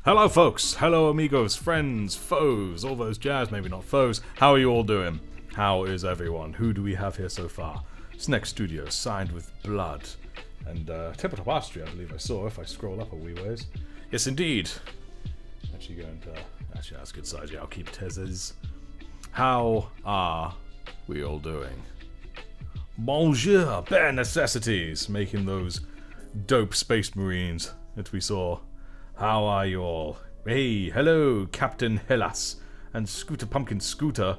Hello folks, hello amigos, friends, foes, all those jazz, maybe not foes. How are you all doing? How is everyone? Who do we have here so far? Snack Studio, signed with blood. And Tabletop Archery, I believe I saw, if I scroll up a wee ways. Yes indeed. Actually going to... Actually that's a good size, yeah, I'll keep Tez's. How are we all doing? Bonjour, bare necessities, making those dope space marines that we saw. How are you all? Hey, hello, Captain Hellas and Scooter Pumpkin Scooter.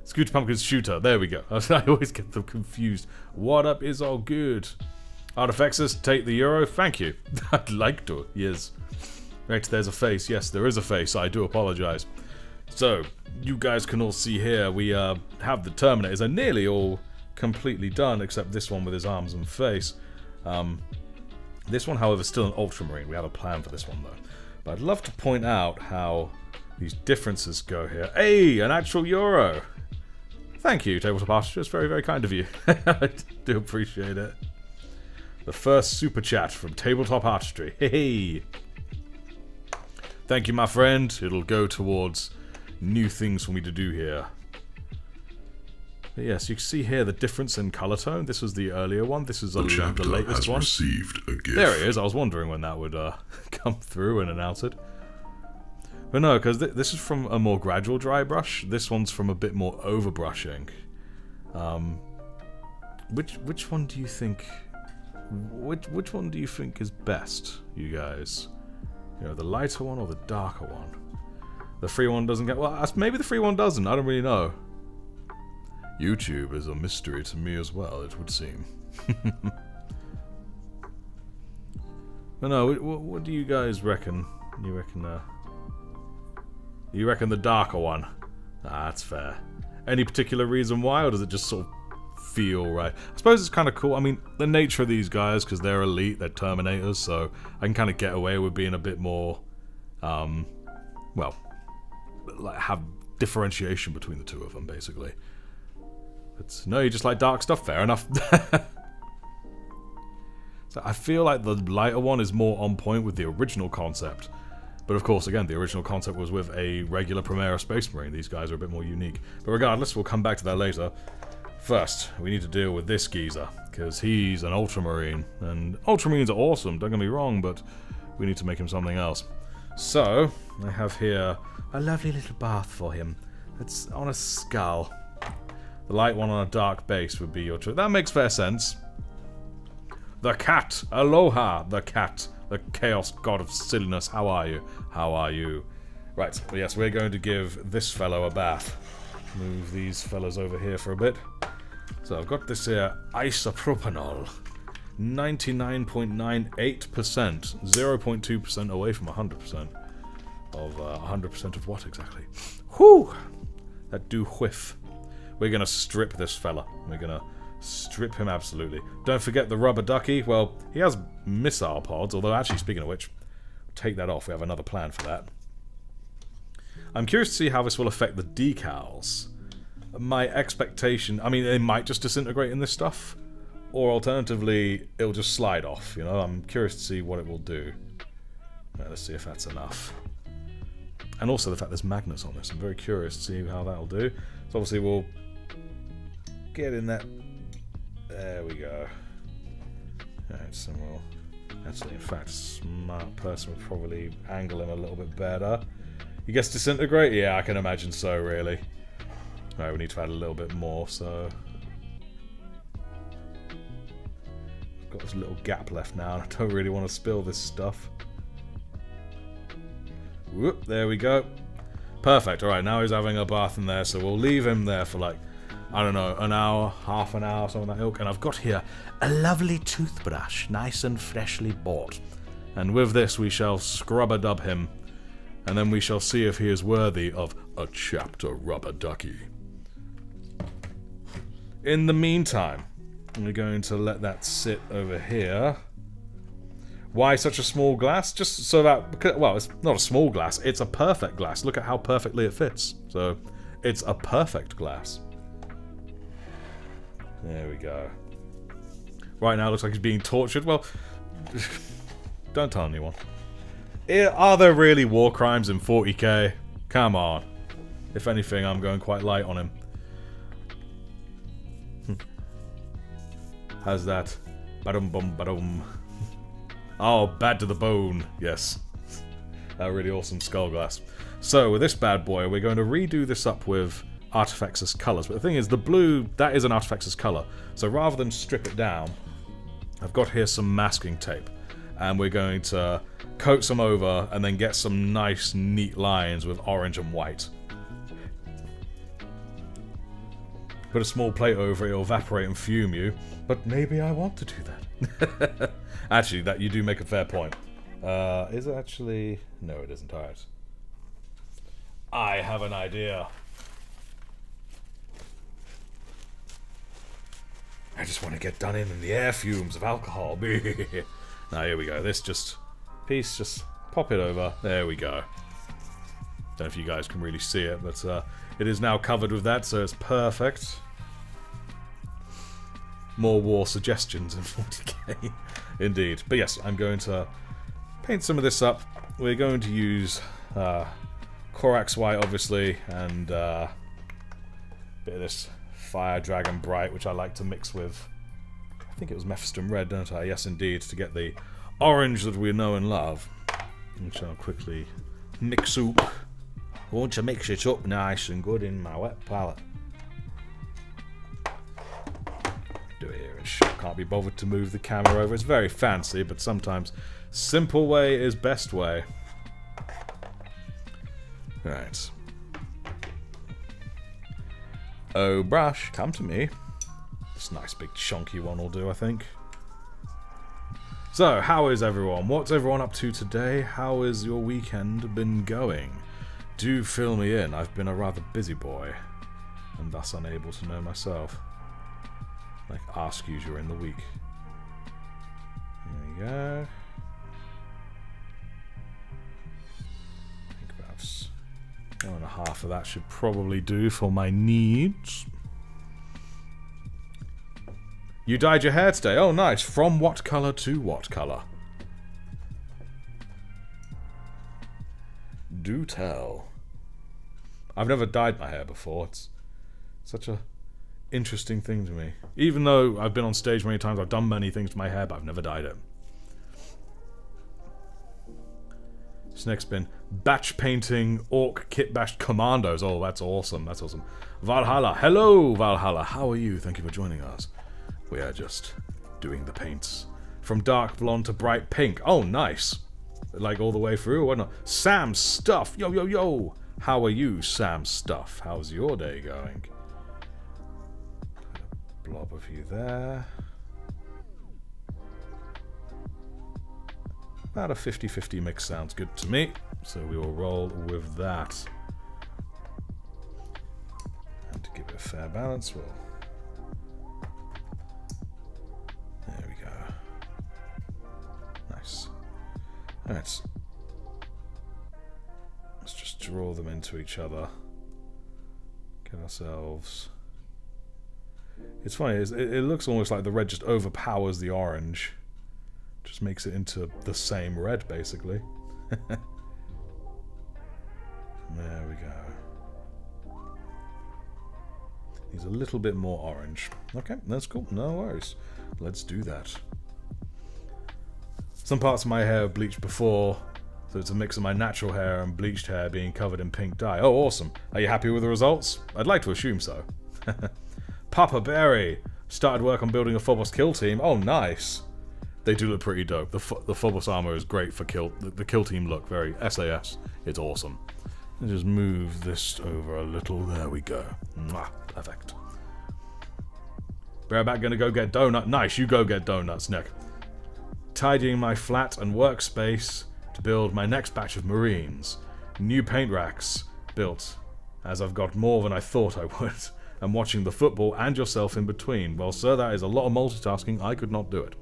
Scooter Pumpkin Shooter, there we go. I always get them confused. What up is all good? Artifexus, take the euro, thank you. I'd like to, yes. Right, there's a face. Yes, there is a face, I do apologize. So, you guys can all see here, we have the Terminators. They're nearly all completely done, except this one with his arms and face. This one, however, is still an Ultramarine. We have a plan for this one, though. But I'd love to point out how these differences go here. Hey, an actual euro! Thank you, Tabletop Archer. It's very, very kind of you. I do appreciate it. The first super chat from Tabletop Archery. Hey! Thank you, my friend. It'll go towards new things for me to do here. But yes, you can see here the difference in color tone. This was the earlier one. This is the latest one. Received a gift. There it is. I was wondering when that would come through and announce it. But no, because this is from a more gradual dry brush. This one's from a bit more overbrushing. Which one do you think? Which one do you think is best, you guys? You know, the lighter one or the darker one? The free one doesn't get... Well, maybe the free one doesn't. I don't really know. YouTube is a mystery to me as well, it would seem. But no, what do you guys reckon? You reckon the darker one? Ah, that's fair. Any particular reason why, or does it just sort of feel right? I suppose it's kind of cool. I mean, the nature of these guys, because they're elite, they're Terminators, so I can kind of get away with being a bit more, well, like have differentiation between the two of them, basically. But no, you just like dark stuff, fair enough. So I feel like the lighter one is more on point with the original concept. But of course, again, the original concept was with a regular Primera Space Marine. These guys are a bit more unique. But regardless, we'll come back to that later. First, we need to deal with this geezer, because he's an Ultramarine. And Ultramarines are awesome, don't get me wrong, but we need to make him something else. So, I have here a lovely little bath for him. It's on a skull. The light one on a dark base would be your choice. That makes fair sense. The cat! Aloha, the cat! The chaos god of silliness. How are you? How are you? Right, well, yes, we're going to give this fellow a bath. Move these fellas over here for a bit. So I've got this here isopropanol. 99.98%. 0.2% away from 100%. Of 100% of what exactly? Whew! That do whiff. We're going to strip this fella. We're going to strip him absolutely. Don't forget the rubber ducky. Well, he has missile pods, although actually, speaking of which, take that off. We have another plan for that. I'm curious to see how this will affect the decals. My expectation... I mean, they might just disintegrate in this stuff. Or alternatively, it'll just slide off, you know? I'm curious to see what it will do. Right, let's see if that's enough. And also the fact there's magnets on this. I'm very curious to see how that'll do. So obviously we'll get in that. There we go. Alright, so we'll actually, in fact, a smart person would probably angle him a little bit better. He gets disintegrate? Yeah, I can imagine so, really. Alright, we need to add a little bit more, so got this little gap left now, and I don't really want to spill this stuff. Whoop, there we go. Perfect, alright, now he's having a bath in there, so we'll leave him there for like, I don't know, an hour, half an hour, something like that ilk. And I've got here a lovely toothbrush, nice and freshly bought. And with this we shall scrub-a-dub him, and then we shall see if he is worthy of a chapter rubber ducky. In the meantime, we're going to let that sit over here. Why such a small glass? Just so that, well, it's not a small glass, it's a perfect glass. Look at how perfectly it fits. So, it's a perfect glass. There we go. Right now it looks like he's being tortured. Well, don't tell anyone. Are there really war crimes in 40k? Come on. If anything, I'm going quite light on him. How's that? Ba-dum bum ba-dum. Oh, bad to the bone. Yes. That really awesome skull glass. So, with this bad boy, we're going to redo this up with artifacts as colours. But the thing is, the blue, that is an artifact as colour. So rather than strip it down, I've got here some masking tape. And we're going to coat some over and then get some nice, neat lines with orange and white. Put a small plate over it, it'll evaporate and fume you. But maybe I want to do that. Actually, that you do make a fair point. Is it actually... No, it isn't. Alright. I have an idea. I just want to get done in the air fumes of alcohol. Now, here we go. This just... piece, just pop it over. There we go. Don't know if you guys can really see it, but it is now covered with that, so it's perfect. More war suggestions in 40k. Indeed. But yes, I'm going to paint some of this up. We're going to use Korax White, obviously, and a bit of this Fire Dragon Bright, which I like to mix with, I think it was Mephiston Red, don't I? Yes, indeed, to get the orange that we know and love. Which I'll quickly mix up. I want to mix it up nice and good in my wet palette. Do it here and shit. Can't be bothered to move the camera over. It's very fancy, but sometimes simple way is best way. Right. Oh, brush, come to me. This nice big chunky one will do, I think. So, how is everyone? What's everyone up to today? How has your weekend been going? Do fill me in. I've been a rather busy boy, and thus unable to know myself. Like, ask you during the week. There we go. I think about 1.5 of that should probably do for my needs. You dyed your hair today. Oh, nice. From what colour to what colour? Do tell. I've never dyed my hair before. It's such a interesting thing to me. Even though I've been on stage many times, I've done many things to my hair, but I've never dyed it. This next been batch painting orc kit bashed commandos. Oh, that's awesome. That's awesome. Valhalla. Hello, Valhalla. How are you? Thank you for joining us. We are just doing the paints. From dark blonde to bright pink. Oh, nice. Like all the way through or whatnot. Sam Stuff. Yo, yo, yo. How are you, Sam Stuff? How's your day going? Put a blob of you there. About a 50-50 mix sounds good to me. So we will roll with that. And to give it a fair balance, we'll... There we go. Nice. Alright. Let's just draw them into each other. Get ourselves... It's funny, it looks almost like the red just overpowers the orange. Just makes it into the same red, basically. There we go. Needs a little bit more orange. Okay, that's cool. No worries. Let's do that. Some parts of my hair are bleached before, so it's a mix of my natural hair and bleached hair being covered in pink dye. Oh, awesome. Are you happy with the results? I'd like to assume so. Papa Berry started work on building a Phobos kill team. Oh, nice. They do look pretty dope. The Phobos armor is great for kill. The kill team look very SAS. It's awesome. Let's just move this over a little. There we go. Mwah, perfect. Bareback gonna go get donut. Nice, you go get donuts, Nick. Tidying my flat and workspace to build my next batch of Marines. New paint racks built, as I've got more than I thought I would. And watching the football and yourself in between. Well, sir, that is a lot of multitasking. I could not do it.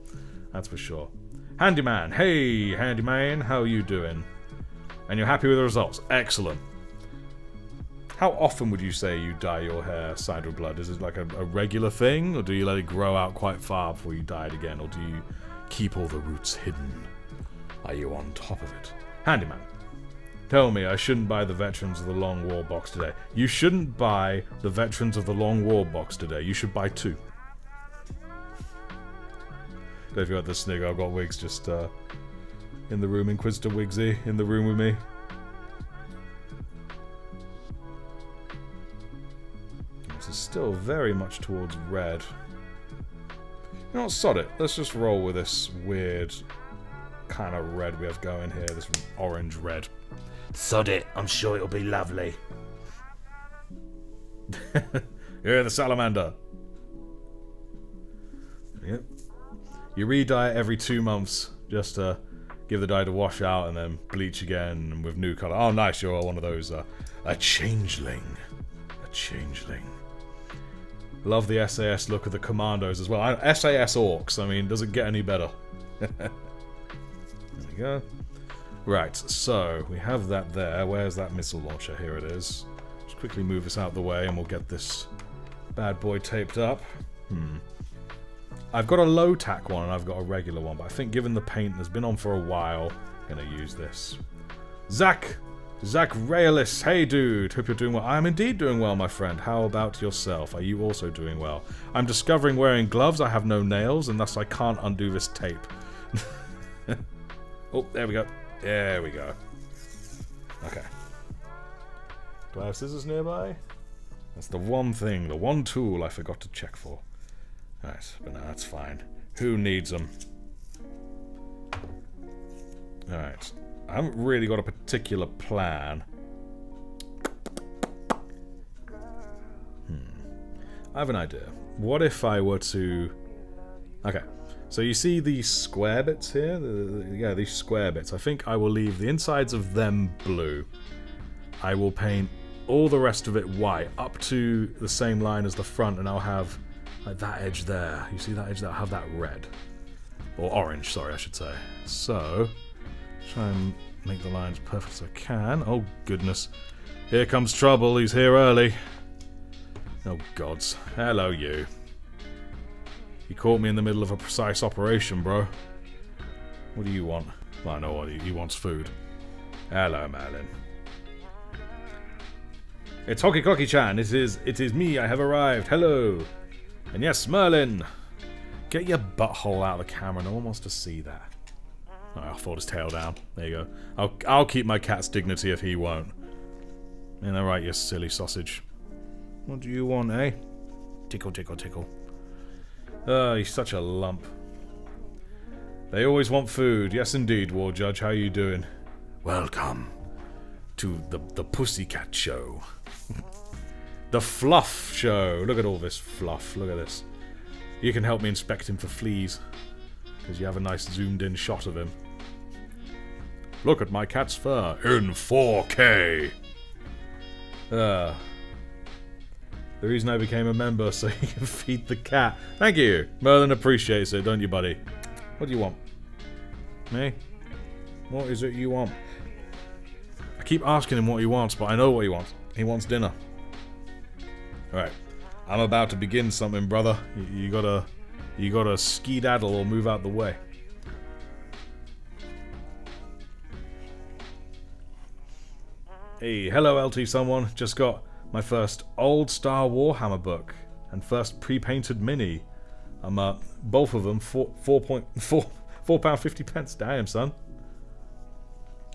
That's for sure. Handyman. Hey, Handyman. How are you doing? And you're happy with the results? Excellent. How often would you say you dye your hair side with blood? Is it like a regular thing? Or do you let it grow out quite far before you dye it again? Or do you keep all the roots hidden? Are you on top of it? Handyman. Tell me I shouldn't buy the Veterans of the Long War box today. You shouldn't buy the Veterans of the Long War box today. You should buy 2. Don't you got the snigger? I've got Wiggs just in the room. Inquisitor Wiggsy in the room with me. This is still very much towards red. You know what, sod it. Let's just roll with this weird kind of red we have going here. This orange red. Sod it. I'm sure it'll be lovely. You're the salamander. Yep. You re-dye it every 2 months just to give the dye to wash out and then bleach again with new colour. Oh, nice. You're one of those. A changeling. A changeling. Love the SAS look of the commandos as well. SAS orcs, I mean, does it get any better? There we go. Right, so we have that there. Where's that missile launcher? Here it is. Just quickly move this out of the way and we'll get this bad boy taped up. I've got a low tack one and I've got a regular one, but I think given the paint that's been on for a while, I'm going to use this. Zach Raelis, hey dude, hope you're doing well. I am indeed doing well, my friend. How about yourself? Are you also doing well? I'm discovering wearing gloves I have no nails, and thus I can't undo this tape. Oh, there we go. There we go. Okay. Do I have scissors nearby? That's the one thing, the one tool I forgot to check for. Alright, but no, that's fine. Who needs them? Alright. I haven't really got a particular plan. I have an idea. What if I were to... Okay, so you see these square bits here? Yeah, these square bits. I think I will leave the insides of them blue. I will paint all the rest of it white, up to the same line as the front, and I'll have like that edge there. You see that edge there? I'll have that red. Or orange, sorry, I should say. So... try and make the lines perfect as I can. Oh, goodness. Here comes trouble. He's here early. Oh, gods. Hello, you. You caught me in the middle of a precise operation, bro. What do you want? Well, I know what he wants food. Hello, Merlin. It's Hockey Cocky-chan. It is me. I have arrived. Hello. And yes, Merlin. Get your butthole out of the camera. No one wants to see that. I'll fold his tail down. There you go. I'll keep my cat's dignity if he won't. Ain't that right, you silly sausage? What do you want, eh? Tickle, tickle, tickle. Oh, he's such a lump. They always want food. Yes, indeed, War Judge. How you doing? Welcome to the Pussycat Show. The Fluff Show. Look at all this fluff. Look at this. You can help me inspect him for fleas. Because you have a nice zoomed-in shot of him. Look at my cat's fur in 4K. The reason I became a member so you can feed the cat. Thank you. Merlin appreciates it, don't you, buddy? What do you want? Me? What is it you want? I keep asking him what he wants, but I know what he wants. He wants dinner. Alright. I'm about to begin something, brother. You gotta skedaddle or move out the way. Hey, hello LT someone. Just got my first old Star Warhammer book and first pre-painted mini. I'm both of them £4.50. Damn, son.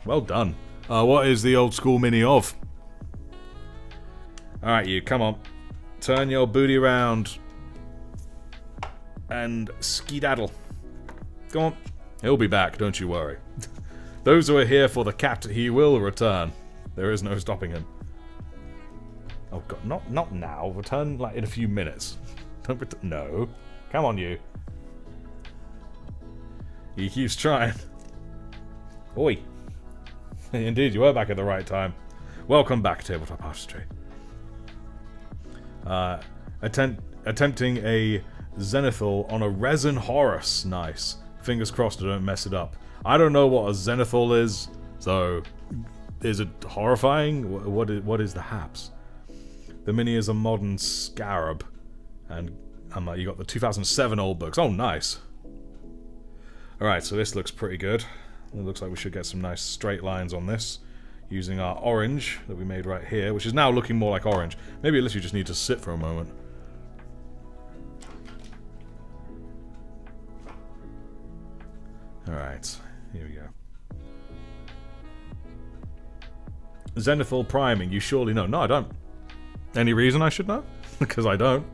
Well done. What is the old school mini of? Alright, you, come on. Turn your booty around. And skedaddle. Go on. He'll be back, don't you worry. Those who are here for the cat, he will return. There is no stopping him. Oh god, not now. Return like in a few minutes. Don't return. No. Come on, you. He keeps trying. Oi. Indeed, you were back at the right time. Welcome back, Tabletop Artistry. Attempting a Zenithal on a resin Horus. Nice. Fingers crossed I don't mess it up. I don't know what a Zenithal is, so is it horrifying? What is the haps? The mini is a modern scarab, and you got the 2007 old books. Oh, nice. All right, so this looks pretty good. It looks like we should get some nice straight lines on this, using our orange that we made right here, which is now looking more like orange. Maybe it literally just needs to sit for a moment. Alright, here we go. Zenithal priming, you surely know. No, I don't. Any reason I should know? Because I don't.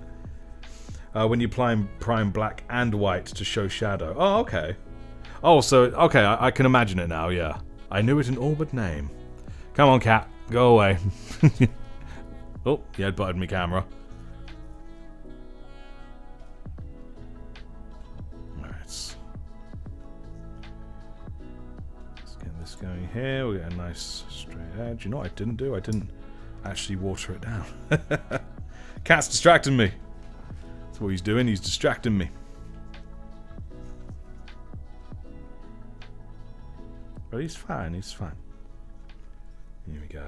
When you prime black and white to show shadow. Oh, okay. Oh, so, okay, I can imagine it now, yeah. I knew it in all but name. Come on, cat. Go away. Oh, he headbutted me camera. Alright. Let's get this going here. We'll get a nice straight edge. You know what I didn't do? I didn't actually water it down. Cat's distracting me. That's what he's doing. He's distracting me. But he's fine. He's fine. Here we go.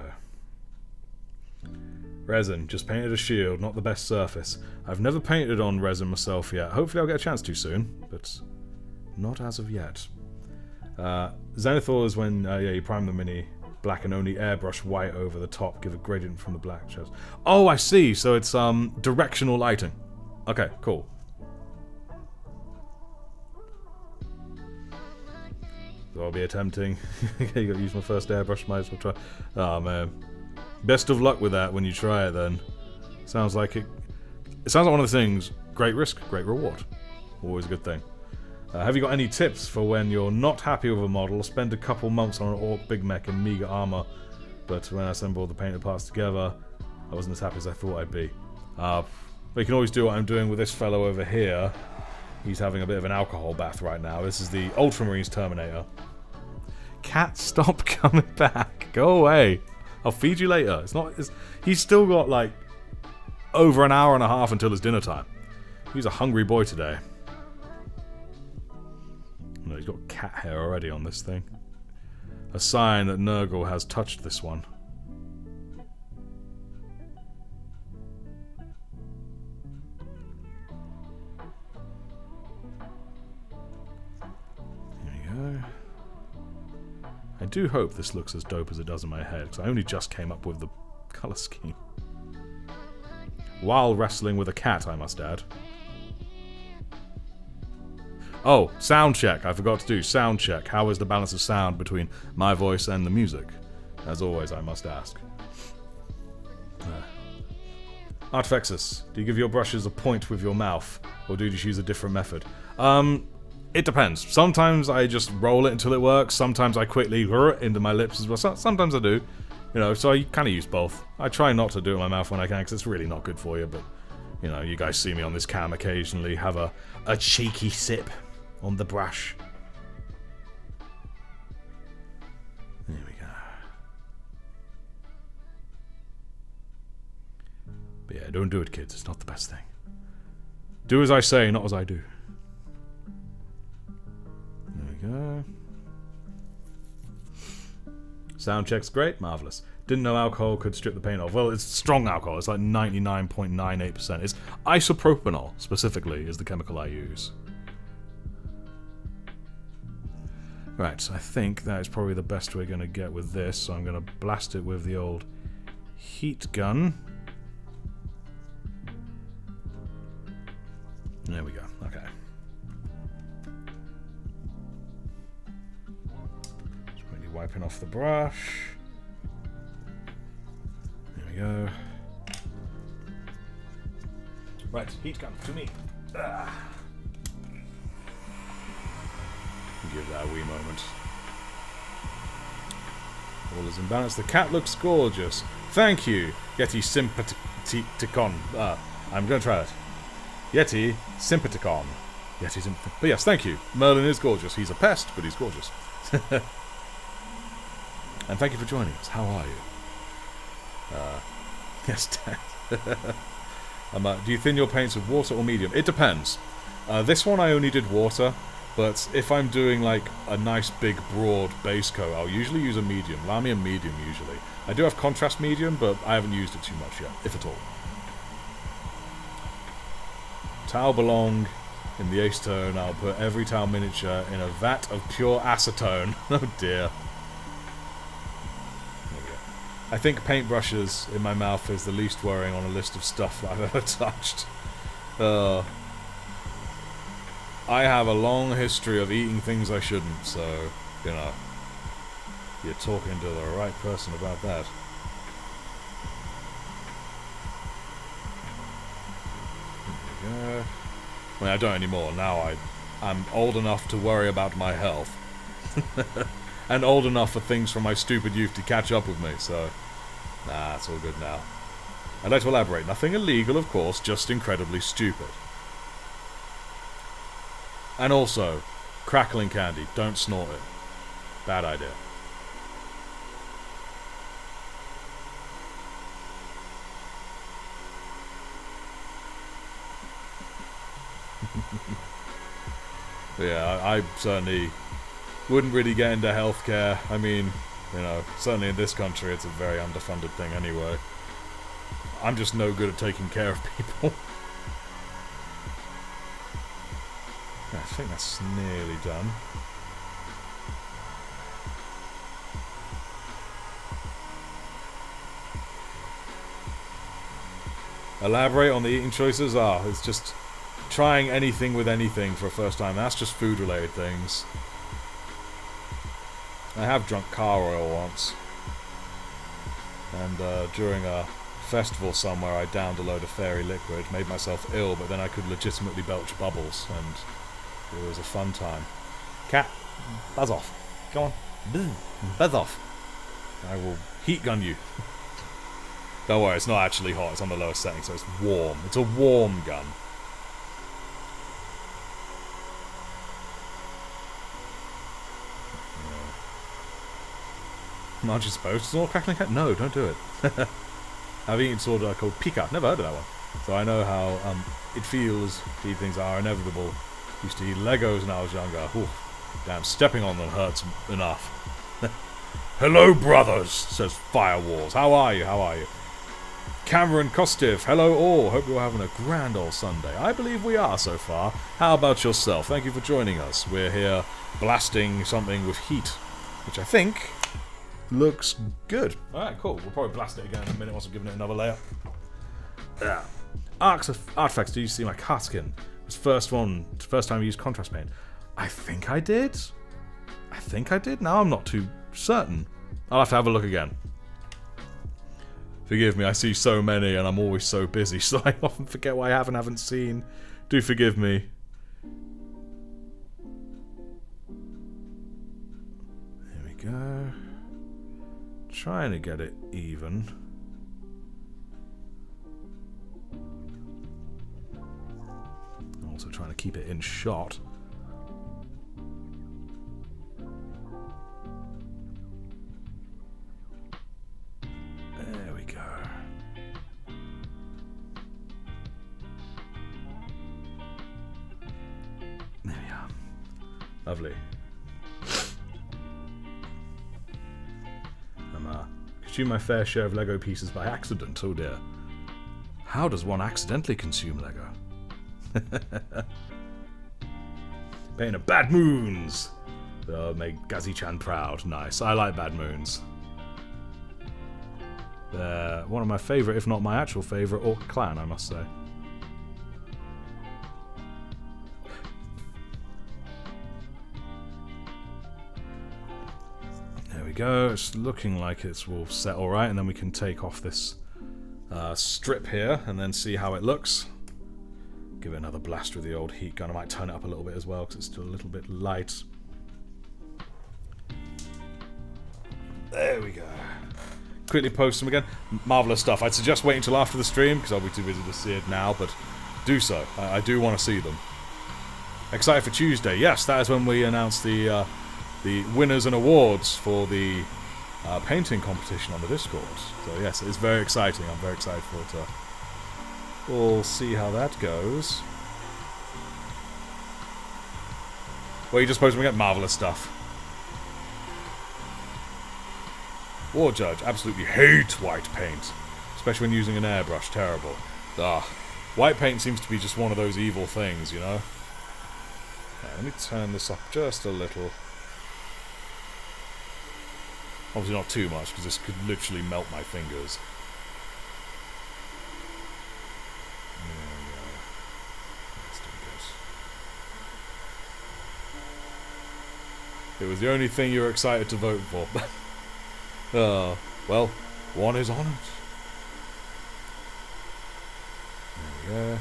Resin. Just painted a shield. Not the best surface. I've never painted on resin myself yet. Hopefully I'll get a chance to soon. But not as of yet. Zenithal is when you prime the mini black and only airbrush white over the top. Give a gradient from the black chest. Oh, I see. So it's directional lighting. Okay, cool. So I'll be attempting. You gotta use my first airbrush, might as well try. Oh man. Best of luck with that when you try it then. Sounds like it. It sounds like one of the things, great risk, great reward. Always a good thing. Have you got any tips for when you're not happy with a model? Spend a couple months on an orc big mech and meager armor, but when I assembled the painted parts together, I wasn't as happy as I thought I'd be. We can always do what I'm doing with this fellow over here. He's having a bit of an alcohol bath right now. This is the Ultramarines Terminator. Cat, stop coming back. Go away. I'll feed you later. It's not. He's still got like over an hour and a half until it's dinner time. He's a hungry boy today. No, he's got cat hair already on this thing. A sign that Nurgle has touched this one. I do hope this looks as dope as it does in my head, because I only just came up with the colour scheme. While wrestling with a cat, I must add. Oh, sound check. I forgot to do sound check. How is the balance of sound between my voice and the music? As always, I must ask. Artifexus, do you give your brushes a point with your mouth, or do you just use a different method? It depends. Sometimes I just roll it until it works. Sometimes I quickly into my lips as well. Sometimes I do. You know, so I kind of use both. I try not to do it in my mouth when I can, because it's really not good for you. But, you know, you guys see me on this cam occasionally have a cheeky sip on the brush. There we go. But yeah, don't do it, kids. It's not the best thing. Do as I say, not as I do. Go. Sound check's great, marvelous. Didn't know alcohol could strip the paint off. Well, it's strong alcohol. It's like 99.98%. It's isopropanol, specifically, is the chemical I use. Right, so I think that is probably the best we're going to get with this. So I'm going to blast it with the old heat gun. There we go. Okay. Wiping off the brush. There we go. Right, heat gun to me. Give that a wee moment. All is in balance. The cat looks gorgeous. Thank you, Yeti Sympaticon. I'm going to try it. Yeti Sympaticon. Yeti Sympaticon. But yes, thank you. Merlin is gorgeous. He's a pest, but he's gorgeous. And thank you for joining us. How are you? Yes, Dad. Do you thin your paints with water or medium? It depends. This one I only did water, but if I'm doing like a nice big broad base coat, I'll usually use a medium. Allow me a medium usually. I do have contrast medium, but I haven't used it too much yet, if at all. Towel belong In the ace turn, I'll put every tile miniature in a vat of pure acetone. Oh dear. I think paintbrushes in my mouth is the least worrying on a list of stuff that I've ever touched. I have a long history of eating things I shouldn't, so, you know, you're talking to the right person about that. There we go. I mean, I don't anymore. Now I'm old enough to worry about my health. And old enough for things from my stupid youth to catch up with me, so... Nah, it's all good now. I'd like to elaborate. Nothing illegal, of course, just incredibly stupid. And also, crackling candy. Don't snort it. Bad idea. Yeah, I certainly wouldn't really get into healthcare. I mean, you know, certainly in this country it's a very underfunded thing anyway. I'm just no good at taking care of people. I think that's nearly done. Elaborate on the eating choices? It's just trying anything with anything for a first time. That's just food related things. I have drunk car oil once. And during a festival somewhere I downed a load of fairy liquid, made myself ill, but then I could legitimately belch bubbles, and it was a fun time. Cat, buzz off. Go on. Buzz off. I will heat gun you. Don't worry, it's not actually hot, it's on the lowest setting, so it's warm. It's a warm gun. Aren't you supposed to snort crackling cat? No, don't do it. I've eaten soda called Pika. Never heard of that one. So I know how it feels to eat things that are inevitable. Used to eat Legos when I was younger. Ooh, damn, stepping on them hurts enough. Hello, brothers, says Firewars. How are you? How are you? Cameron Kostiv, hello all. Hope you're having a grand old Sunday. I believe we are so far. How about yourself? Thank you for joining us. We're here blasting something with heat, which I think looks good. Alright, cool. We'll probably blast it again in a minute once I've given it another layer. Yeah. Artifacts, did you see my car skin? It was first time I used contrast paint. I think I did. Now I'm not too certain. I'll have to have a look again. Forgive me, I see so many and I'm always so busy, so I often forget what I haven't seen. Do forgive me. There we go. Trying to get it even. Also trying to keep it in shot. There we go. There we are. Lovely. Consume my fair share of Lego pieces by accident, oh dear. How does one accidentally consume Lego? Painting of Bad Moons! They'll make Gazi-chan proud. Nice, I like Bad Moons. They're one of my favourite, if not my actual favourite, orc clan, I must say. Go. It's looking like it will set alright, and then we can take off this strip here and then see how it looks. Give it another blast with the old heat gun. I might turn it up a little bit as well because it's still a little bit light. There we go. Quickly post them again. Marvellous stuff. I'd suggest waiting until after the stream because I'll be too busy to see it now, but do so. I do want to see them. Excited for Tuesday. Yes, that is when we announce the winners and awards for the painting competition on the Discord. So yes, it's very exciting. I'm very excited for it. We'll see how that goes. Well, you just posted me get marvellous stuff. War Judge, absolutely hate white paint. Especially when using an airbrush, terrible. White paint seems to be just one of those evil things, you know? Right, let me turn this up just a little. Obviously not too much, because this could literally melt my fingers. It was the only thing you were excited to vote for. Well, one is on it. There we go.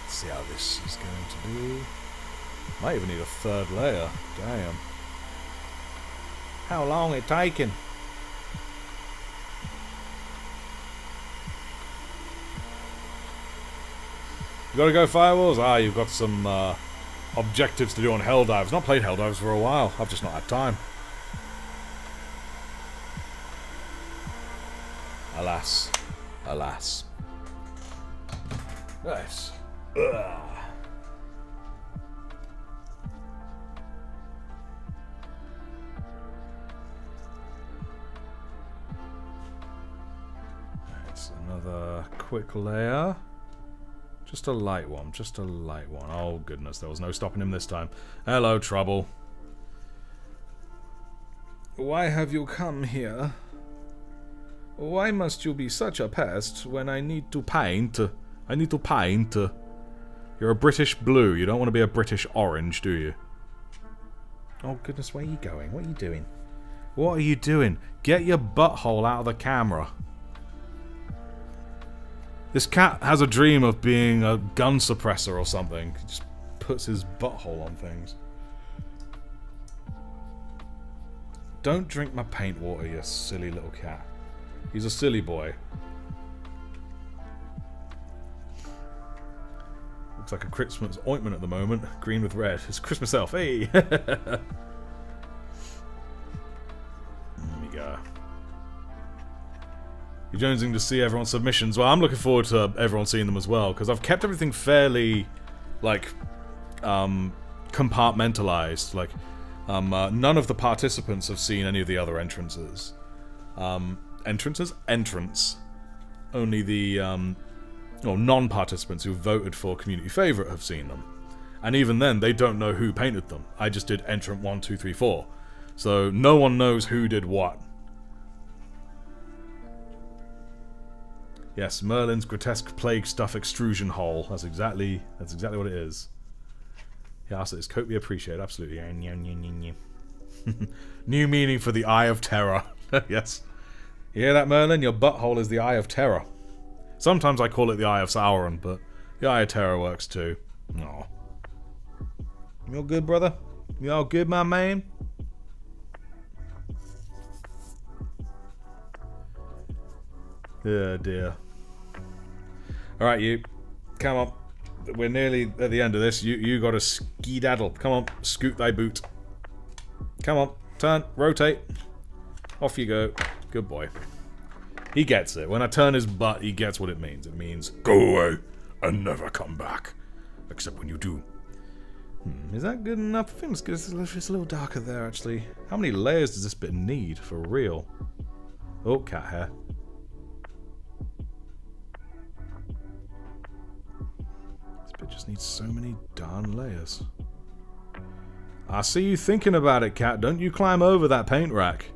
Let's see how this is going to be. Might even need a third layer. Damn. How long it taking? You gotta go firewalls? Ah, you've got some objectives to do on Helldives. Not played Helldives for a while. I've just not had time. Alas. Alas. Nice. Ugh. That's another quick layer. Just a light one, just a light one. Oh goodness, there was no stopping him this time. Hello, Trouble. Why have you come here? Why must you be such a pest when I need to paint? I need to paint. You're a British blue, you don't want to be a British orange, do you? Oh goodness, where are you going? What are you doing? What are you doing? Get your butthole out of the camera. This cat has a dream of being a gun suppressor or something. He just puts his butthole on things. Don't drink my paint water, you silly little cat. He's a silly boy. Looks like a Christmas ointment at the moment. Green with red. It's Christmas elf. Hey! There we go. You're jonesing to see everyone's submissions. Well, I'm looking forward to everyone seeing them as well, because I've kept everything fairly, like, compartmentalized. Like, none of the participants have seen any of the other entrances. Entrance. Only the, non-participants who voted for Community Favourite have seen them. And even then, they don't know who painted them. I just did entrant 1, 2, 3, 4. So, no one knows who did what. Yes, Merlin's grotesque plague stuff extrusion hole. That's exactly what it is. Yes, it's coat be appreciated, absolutely. New meaning for the Eye of Terror. Yes. You hear that, Merlin? Your butthole is the Eye of Terror. Sometimes I call it the Eye of Sauron, but the Eye of Terror works too. Aw. You all good, brother? You all good, my man? Oh dear. Alright, you. Come on. We're nearly at the end of this. You gotta skedaddle. Come on. Scoot thy boot. Come on. Turn. Rotate. Off you go. Good boy. He gets it. When I turn his butt, he gets what it means. It means, go away and never come back. Except when you do. Is that good enough? I think it's good. It's a little darker there, actually. How many layers does this bit need, for real? Oh, cat hair. It just needs so many darn layers. I see you thinking about it, cat. Don't you climb over that paint rack.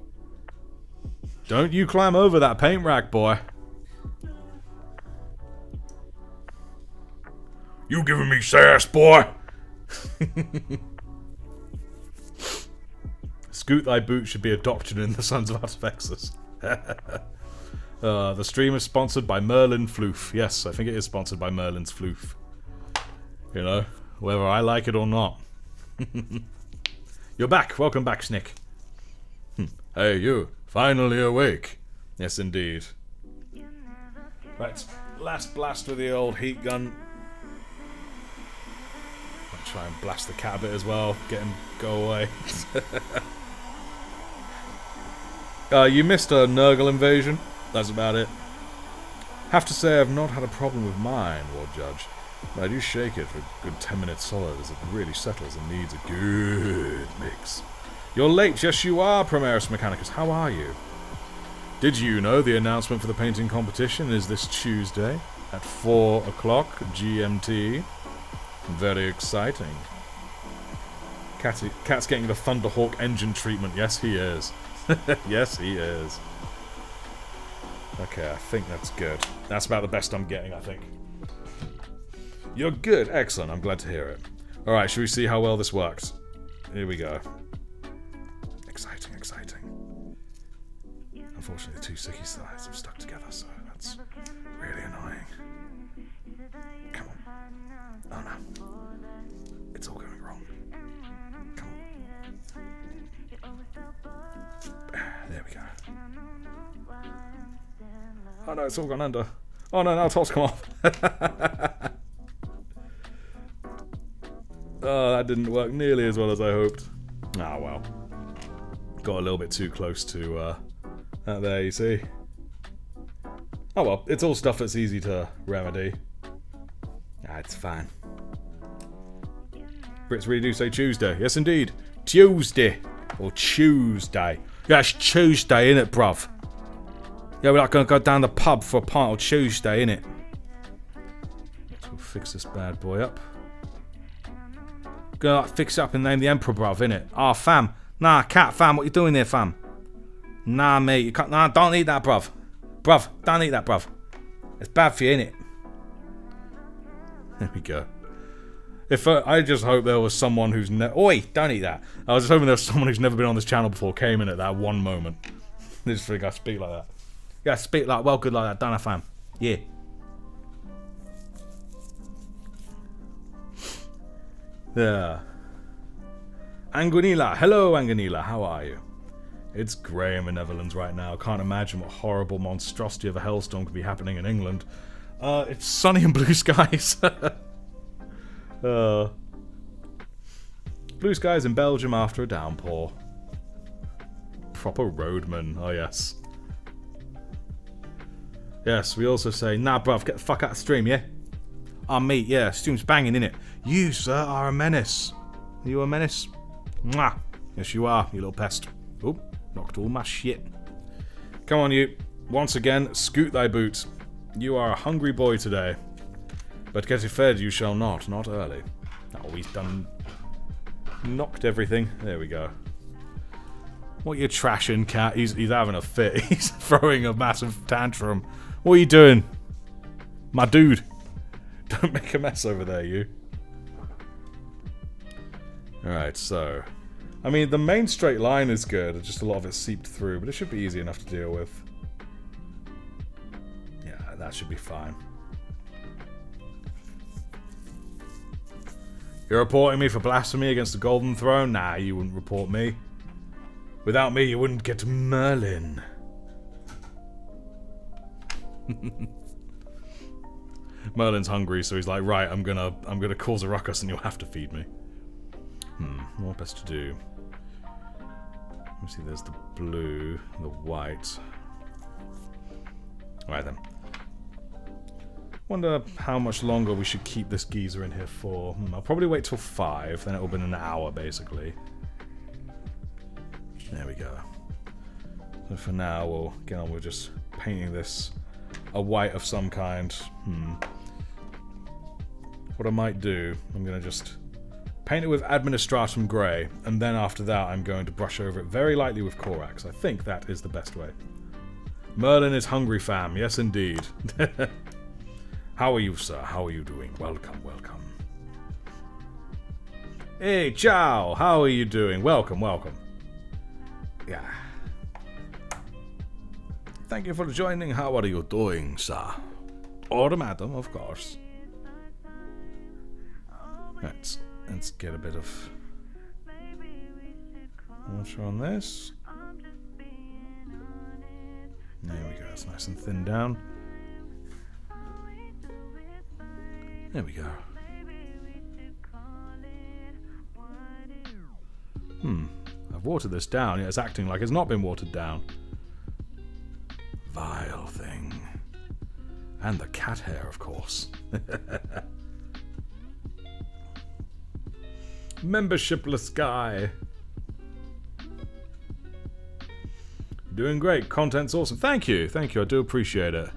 Don't you climb over that paint rack, boy. You giving me sass, boy? Scoot thy boot should be adopted in the Sons of Artifexus. The stream is sponsored by Merlin Floof. Yes, I think it is sponsored by Merlin's Floof. You know, whether I like it or not. You're back. Welcome back, Snick. Hey, you. Finally awake. Yes, indeed. Right. Last blast with the old heat gun. I'll try and blast the cat a bit as well. Get him go away. You missed a Nurgle invasion. That's about it. Have to say I've not had a problem with mine, Lord Judge. But I do shake it for a good 10 minutes solid as it really settles and needs a good mix. You're late, yes you are, Primaris Mechanicus. How are you? Did you know the announcement for the painting competition is this Tuesday? at 4 o'clock GMT. Very exciting. Cat's getting the Thunderhawk engine treatment. Yes, he is. Yes, he is. Okay, I think that's good. That's about the best I'm getting, I think. You're good. Excellent. I'm glad to hear it. Alright, should we see how well this works? Here we go. Exciting, exciting. Unfortunately, the two sticky sides have stuck together, so that's really annoying. Come on. Oh no. It's all going wrong. Come on. There we go. Oh no, it's all gone under. Oh no, now top's come off. Oh, that didn't work nearly as well as I hoped. Ah, well. Got a little bit too close to that there, you see. Oh well, it's all stuff that's easy to remedy. Ah, it's fine. Brits really do say Tuesday. Yes, indeed. Tuesday. Or Tuesday. Yeah, it's Tuesday, innit, bruv? Yeah, we're not going to go down the pub for a pint on Tuesday, innit? So we'll fix this bad boy up. Gonna like, fix it up and name the Emperor, bruv, innit? Ah, fam. Nah, cat, fam, what you doing there, fam? Nah, mate, you can't. Nah, don't eat that, bruv. Bruv, don't eat that, bruv. It's bad for you, innit? There we go. If I just hope there was someone who's Oi, don't eat that. I was just hoping there was someone who's never been on this channel before came in at that one moment. They just think I speak like that. Yeah, speak like well good like that, don't I, fam? Yeah. Yeah. Anguinila. Hello, Anguinila. How are you? It's grey in the Netherlands right now. Can't imagine what horrible monstrosity of a hellstorm could be happening in England. It's sunny and blue skies. Blue skies in Belgium after a downpour. Proper roadman. Oh, yes. Yes, we also say, nah, bruv, get the fuck out of stream, yeah? Ah, mate, yeah, stream's banging, innit? You, sir, are a menace. Are you a menace? Mwah. Yes, you are, you little pest. Oh, knocked all my shit. Come on, you. Once again, scoot thy boot. You are a hungry boy today. But get fed you shall not early. Oh, he's done... knocked everything. There we go. What you trashing, cat? He's having a fit. He's throwing a massive tantrum. What are you doing? My dude. Don't make a mess over there, you. Alright, so... I mean, the main straight line is good. Just a lot of it seeped through, but it should be easy enough to deal with. Yeah, that should be fine. You're reporting me for blasphemy against the Golden Throne? Nah, you wouldn't report me. Without me, you wouldn't get Merlin. Merlin's hungry, so he's like, right, I'm gonna cause a ruckus and you'll have to feed me. What best to do? Let me see, there's the blue, the white. Alright then. Wonder how much longer we should keep this geezer in here for. I'll probably wait till 5, then it'll be an hour, basically. There we go. So for now, we'll get on with just painting this a white of some kind. What I might do, I'm going to just paint it with Administratum Grey, and then after that I'm going to brush over it very lightly with Corax. I think that is the best way. Merlin is hungry, fam. Yes, indeed. How are you, sir? How are you doing? Welcome, welcome. Hey, ciao! How are you doing? Welcome, welcome. Yeah. Thank you for joining. How are you doing, sir? Or madam, of course. Let's get a bit of water on this. There we go. It's nice and thin down. There we go. I've watered this down. Yeah, it's acting like it's not been watered down. Vile thing. And the cat hair, of course. Membershipless guy. Doing great. Content's awesome. Thank you. Thank you. I do appreciate it.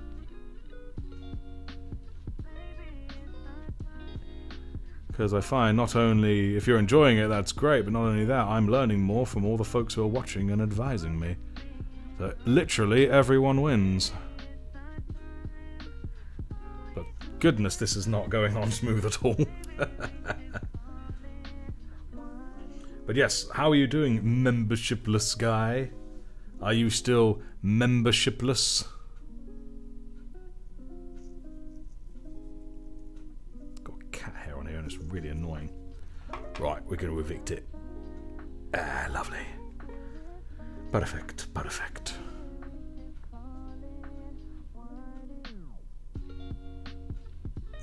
Because I find not only, if you're enjoying it, that's great, but not only that, I'm learning more from all the folks who are watching and advising me. So literally everyone wins. But goodness, this is not going on smooth at all. But yes, how are you doing, membershipless guy? Are you still membershipless? Got cat hair on here and it's really annoying. Right, we're going to evict it. Ah, lovely. Perfect, perfect.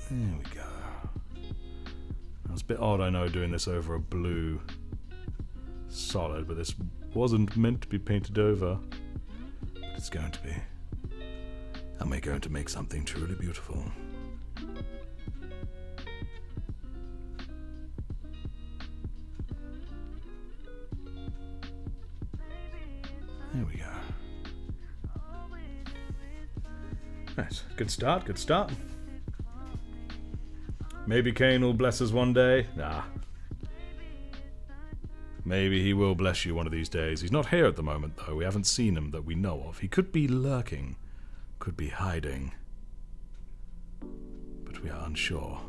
There we go. It's a bit odd, I know, doing this over a blue solid, but this wasn't meant to be painted over. But it's going to be. And we're going to make something truly beautiful. There we go. Nice. Good start, good start. Maybe Kane will bless us one day. Nah. Maybe he will bless you one of these days. He's not here at the moment, though. We haven't seen him that we know of. He could be lurking. Could be hiding. But we are unsure.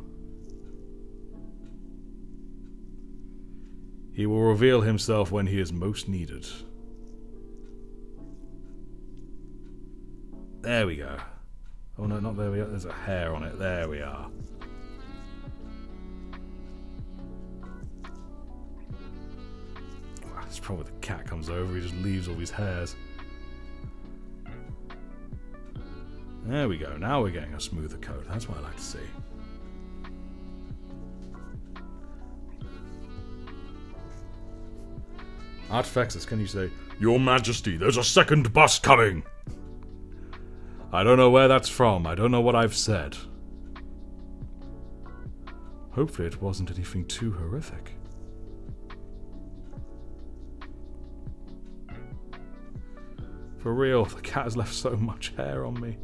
He will reveal himself when he is most needed. There we go. Oh no, not there we are. There's a hair on it. There we are. It's probably the cat comes over, he just leaves all these hairs. There we go, now we're getting a smoother coat. That's what I like to see. Artifacts, can you say, Your Majesty, there's a second bus coming! I don't know where that's from, I don't know what I've said. Hopefully it wasn't anything too horrific. For real, the cat has left so much hair on me.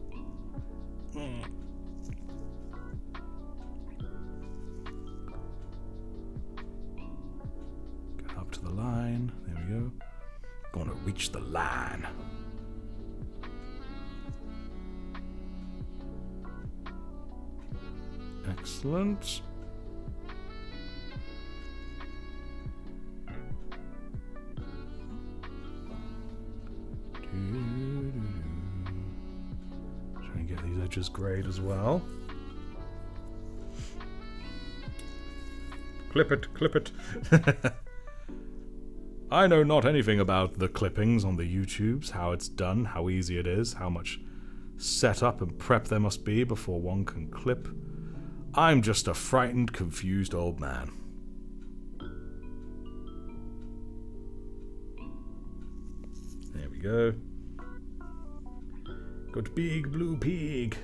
Get up to the line. There we go. Gonna reach the line. Excellent. Try and get these edges grayed as well. Clip it, clip it. I know not anything about the clippings on the YouTubes, how it's done, how easy it is, how much setup and prep there must be before one can clip. I'm just a frightened, confused old man. There we go. Got big blue pig.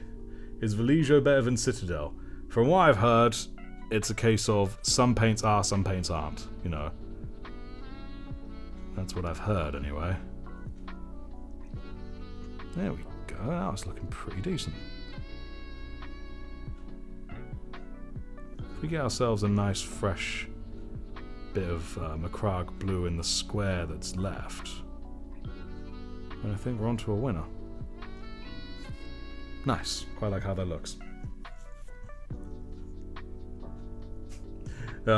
Is Valigio better than Citadel? From what I've heard, it's a case of some paints are, some paints aren't, you know. That's what I've heard anyway. There we go, now it's looking pretty decent. If we get ourselves a nice fresh bit of Macragge blue in the square that's left, and I think we're on to a winner. Nice. Quite like how that looks.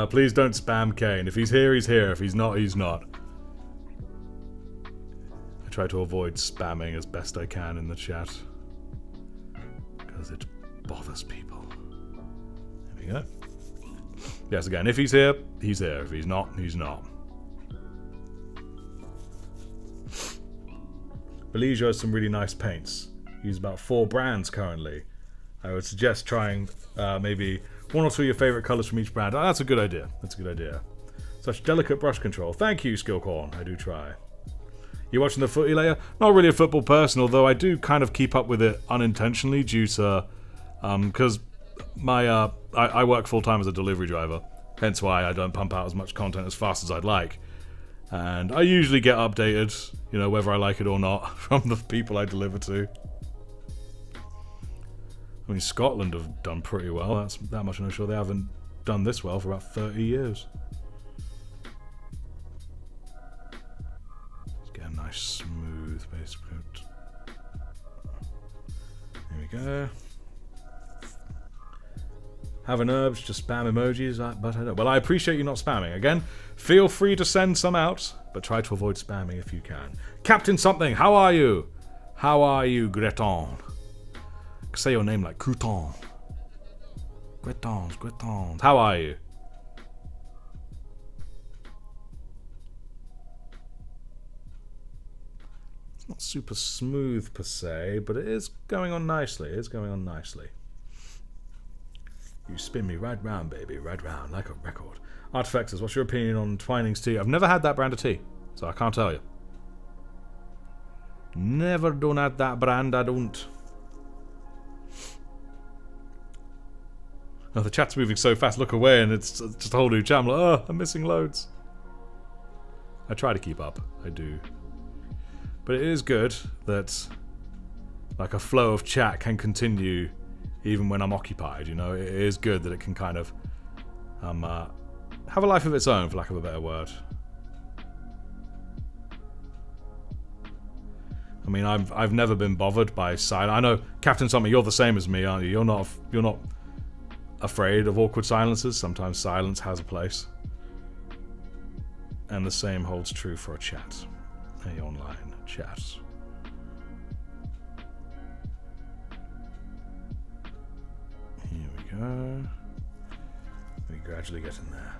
Please don't spam Kane. If he's here, he's here. If he's not, he's not. I try to avoid spamming as best I can in the chat, because it bothers people. There we go. Yes, again, if he's here, he's here. If he's not, he's not. Valigio has some really nice paints. Use about 4 brands currently. I would suggest trying maybe 1 or 2 of your favourite colours from each brand. Oh, that's a good idea. That's a good idea. Such delicate brush control. Thank you, Skillcorn. I do try. You watching the footy later? Not really a football person, although I do kind of keep up with it unintentionally due to... because my I work full-time as a delivery driver. Hence why I don't pump out as much content as fast as I'd like. And I usually get updated, you know, whether I like it or not, from the people I deliver to. I mean, Scotland have done pretty well. That's that much I'm sure. They haven't done this well for about 30 years. Let's get a nice smooth base coat. There we go. Have an urge to spam emojis, but I don't. Well, I appreciate you not spamming. Again, feel free to send some out, but try to avoid spamming if you can. Captain something, how are you? How are you, Greton? Say your name like Crouton. Gretons. How are you? It's not super smooth per se, but it is going on nicely. You spin me right round, baby, right round, like a record. Artifactors, what's your opinion on Twinings tea? I've never had that brand of tea, so I can't tell you. Never done at that brand, I don't. Oh, the chat's moving so fast, look away, and it's just a whole new chat. I'm like, oh, I'm missing loads. I try to keep up, I do. But it is good that, like, a flow of chat can continue even when I'm occupied, you know? It is good that it can kind of have a life of its own, for lack of a better word. I mean, I've never been bothered by silence. I know, Captain Something, you're the same as me, aren't you? You're not afraid of awkward silences. Sometimes silence has a place. And the same holds true for a chat. A online chat. Here we go. We gradually get in there.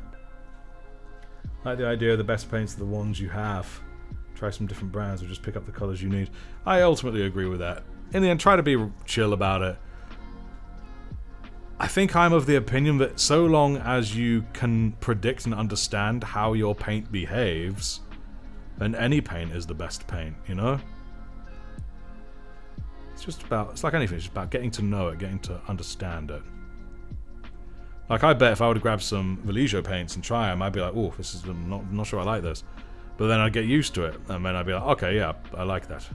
I like the idea of the best paints are the ones you have. Try some different brands or just pick up the colours you need. I ultimately agree with that. In the end, try to be chill about it. I think I'm of the opinion that so long as you can predict and understand how your paint behaves, then any paint is the best paint, you know? It's like anything, it's just about getting to know it, getting to understand it. Like, I bet if I would have grabbed some Vallejo paints and try them, I'd be like, oh, this is not sure I like this. But then I'd get used to it, and then I'd be like, okay, yeah, I like that.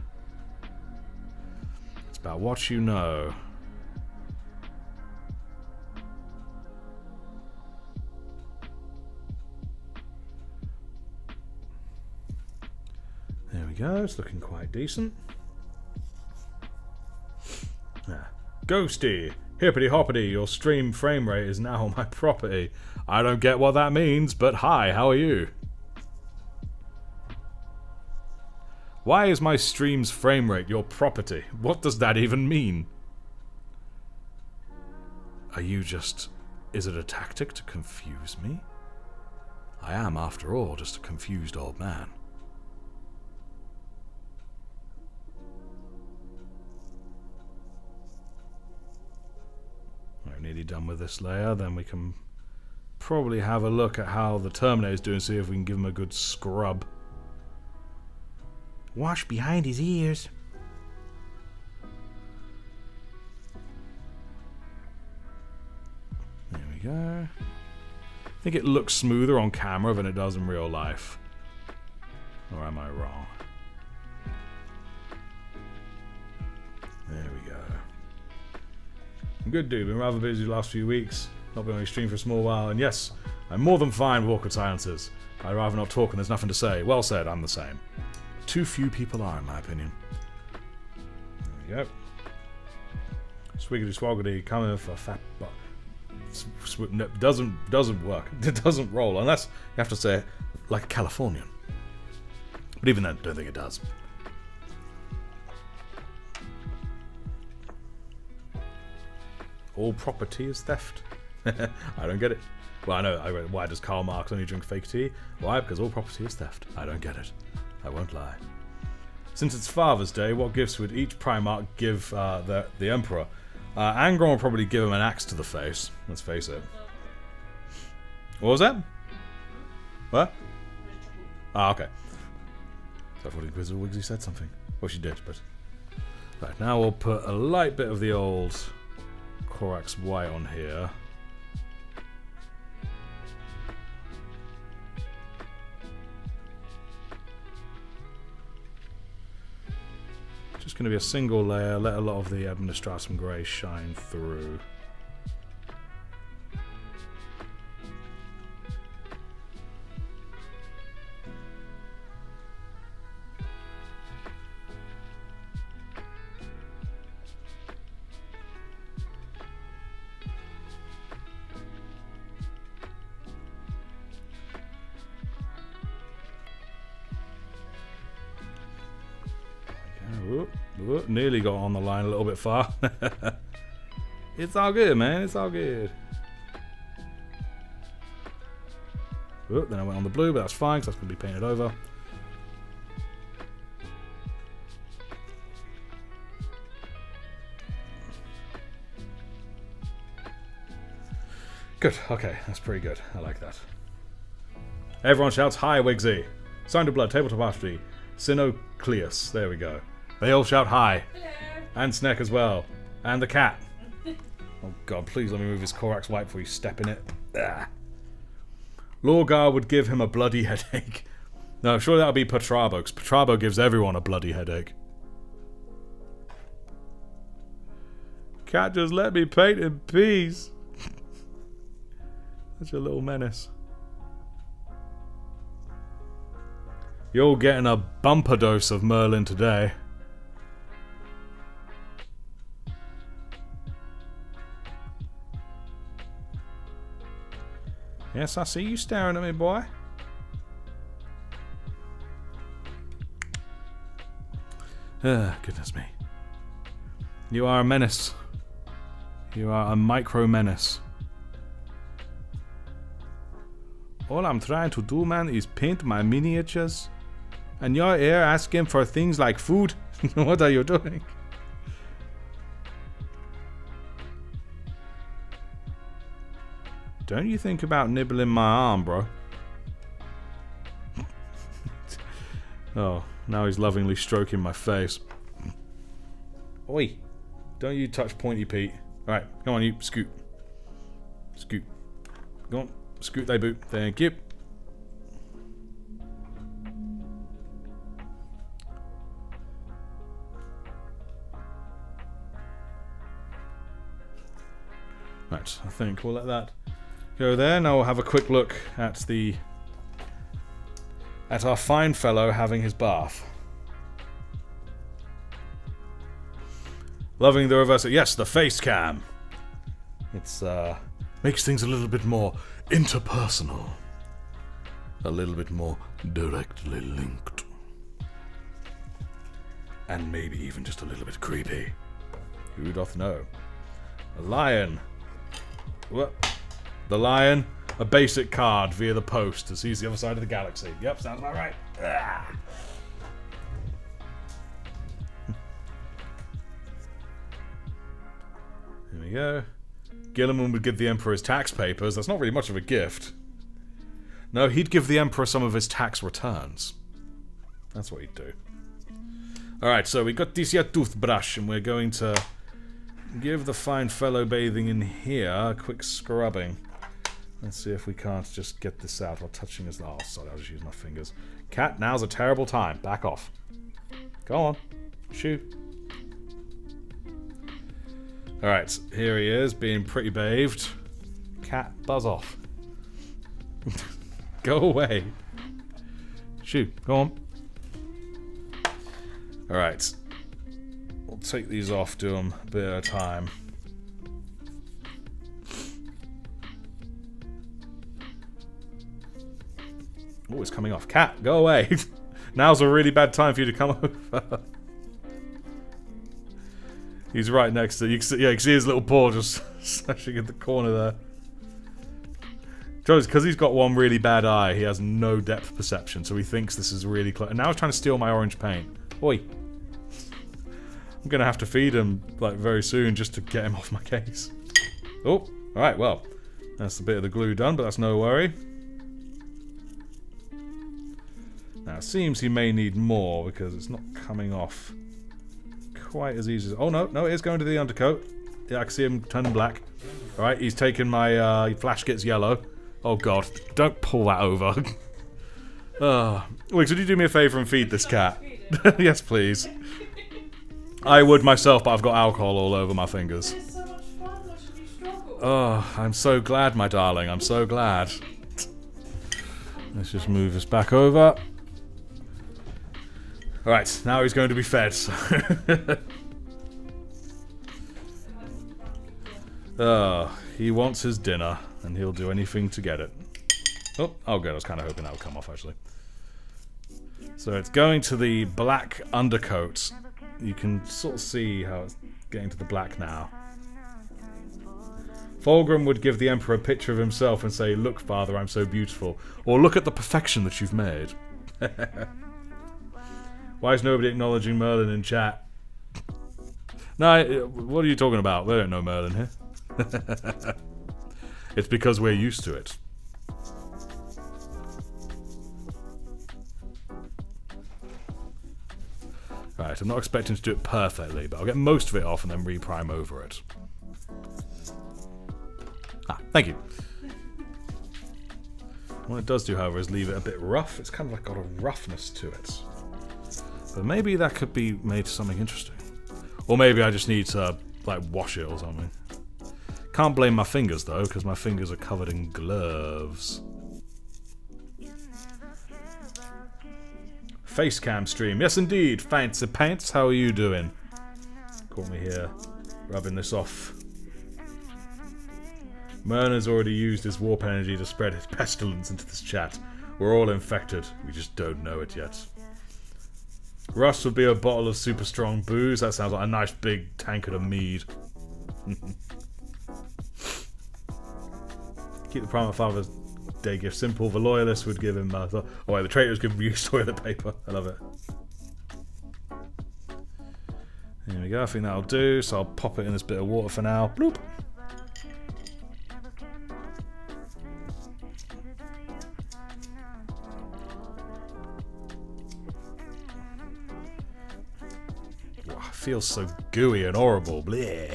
It's about what you know. There we go, it's looking quite decent. Ah. Ghosty, hippity hoppity, your stream frame rate is now my property. I don't get what that means, but hi, how are you? Why is my stream's frame rate your property? What does that even mean? Are you just... Is it a tactic to confuse me? I am, after all, just a confused old man. We're nearly done with this layer, then we can probably have a look at how the Terminator's doing, see if we can give him a good scrub. Wash behind his ears. There we go. I think it looks smoother on camera than it does in real life. Or am I wrong? There we go. I'm good, dude. Been rather busy the last few weeks. Not been on stream for a small while. And yes, I'm more than fine with awkward silences. I'd rather not talk and there's nothing to say. Well said, I'm the same. Too few people are, in my opinion. There we go. Swiggity swaggity, coming for fat butt. Doesn't work. It doesn't roll unless you have to say it like a Californian. But even then, don't think it does. All property is theft. I don't get it. Well, I know. Why does Karl Marx only drink fake tea? Why? Because all property is theft. I don't get it. I won't lie. Since it's Father's Day, what gifts would each Primarch give the Emperor? Angron will probably give him an axe to the face. Let's face it. What was that? What? Ah, okay. So I thought Inquisitor Wigsy said something. Well, she did, but... Right, now we'll put a light bit of the old Corax White on here. Just going to be a single layer, let a lot of the Administratum Grey shine through. Nearly got on the line a little bit far. It's all good, man. It's all good. Then I went on the blue, but that's fine because that's going to be painted over. Good. Okay, that's pretty good. I like that. Everyone shouts, "Hi, Wigsy." Sign to Blood, Tabletop Archery, Sinocleus. There we go. They all shout hi. Hello. And Sneck as well. And the cat. Oh god, please let me move his Korax white before you step in it. Ah. Lorgar would give him a bloody headache. No, sure that would be Petrabo, because Petrabo gives everyone a bloody headache. Cat, just let me paint in peace. Such a little menace. You're getting a bumper dose of Merlin today. Yes, I see you staring at me, boy. Goodness me. You are a menace. You are a micro menace. All I'm trying to do, man, is paint my miniatures. And you're here asking for things like food? What are you doing? Don't you think about nibbling my arm, bro? Oh, now he's lovingly stroking my face. Oi! Don't you touch Pointy Pete. Alright, come on you, scoot. Scoot. Go on, scoot they boot. Thank you. Right, I think we'll let that go there. Now we'll have a quick look at our fine fellow having his bath. Loving the reverse. Yes, the face cam. It's makes things a little bit more interpersonal, a little bit more directly linked, and maybe even just a little bit creepy. Who doth know? A lion. What? The lion, a basic card via the post to seize the other side of the galaxy. Yep, sounds about right. Ah. Here we go. Gilliman would give the Emperor his tax papers. That's not really much of a gift. No, he'd give the Emperor some of his tax returns. That's what he'd do. Alright, so we got this here toothbrush, and we're going to give the fine fellow bathing in here a quick scrubbing. Let's see if we can't just get this out while touching his... Oh, sorry, I'll just use my fingers. Cat, now's a terrible time. Back off. Go on. Shoot. Alright, here he is, being pretty bathed. Cat, buzz off. Go away. Shoot, go on. Alright. We'll take these off, do them a bit at a time. Oh, it's coming off. Cat, go away. Now's a really bad time for you to come over. He's right next to you. Yeah, you can see his little paw just slashing in the corner there. Because he's got one really bad eye, he has no depth perception, so he thinks this is really close. And now he's trying to steal my orange paint. Oi. I'm going to have to feed him like very soon just to get him off my case. Oh, alright, well. That's a bit of the glue done, but that's no worry. Now, it seems he may need more because it's not coming off quite as easy as... Oh, no, it is going to the undercoat. Yeah, I can see him turning black. Alright, he's taken my flash gets yellow. Oh, God. Don't pull that over. Wait, could you do me a favour and feed this cat? Yes, please. I would myself, but I've got alcohol all over my fingers. It's so much fun watching you struggle. Oh, I'm so glad, my darling. I'm so glad. Let's just move this back over. Alright, now he's going to be fed. He wants his dinner, and he'll do anything to get it. Oh good, I was kind of hoping that would come off, actually. So it's going to the black undercoat you can sort of see how it's getting to the black now. Fulgrim would give the Emperor a picture of himself and say, "Look, Father, I'm so beautiful." Or, "Look at the perfection that you've made." Why is nobody acknowledging Merlin in chat? No, what are you talking about? We don't know Merlin here. It's because we're used to it. Right, I'm not expecting to do it perfectly, but I'll get most of it off and then reprime over it. Ah, thank you. What it does do, however, is leave it a bit rough. It's kind of like got a roughness to it. But maybe that could be made something interesting. Or maybe I just need to, like, wash it or something. Can't blame my fingers, though, because my fingers are covered in gloves. Facecam stream. Yes, indeed. Fancy Pants, how are you doing? Caught me here, rubbing this off. Myrna's already used his warp energy to spread his pestilence into this chat. We're all infected. We just don't know it yet. Russ would be a bottle of super strong booze. That sounds like a nice big tankard of mead. Keep the Prime of Father's Day gift simple. The loyalist would give him... oh wait, the traitors give him used toilet paper. I love it. There we go. I think that'll do. So I'll pop it in this bit of water for now. Bloop. Feels so gooey and horrible. Bleh.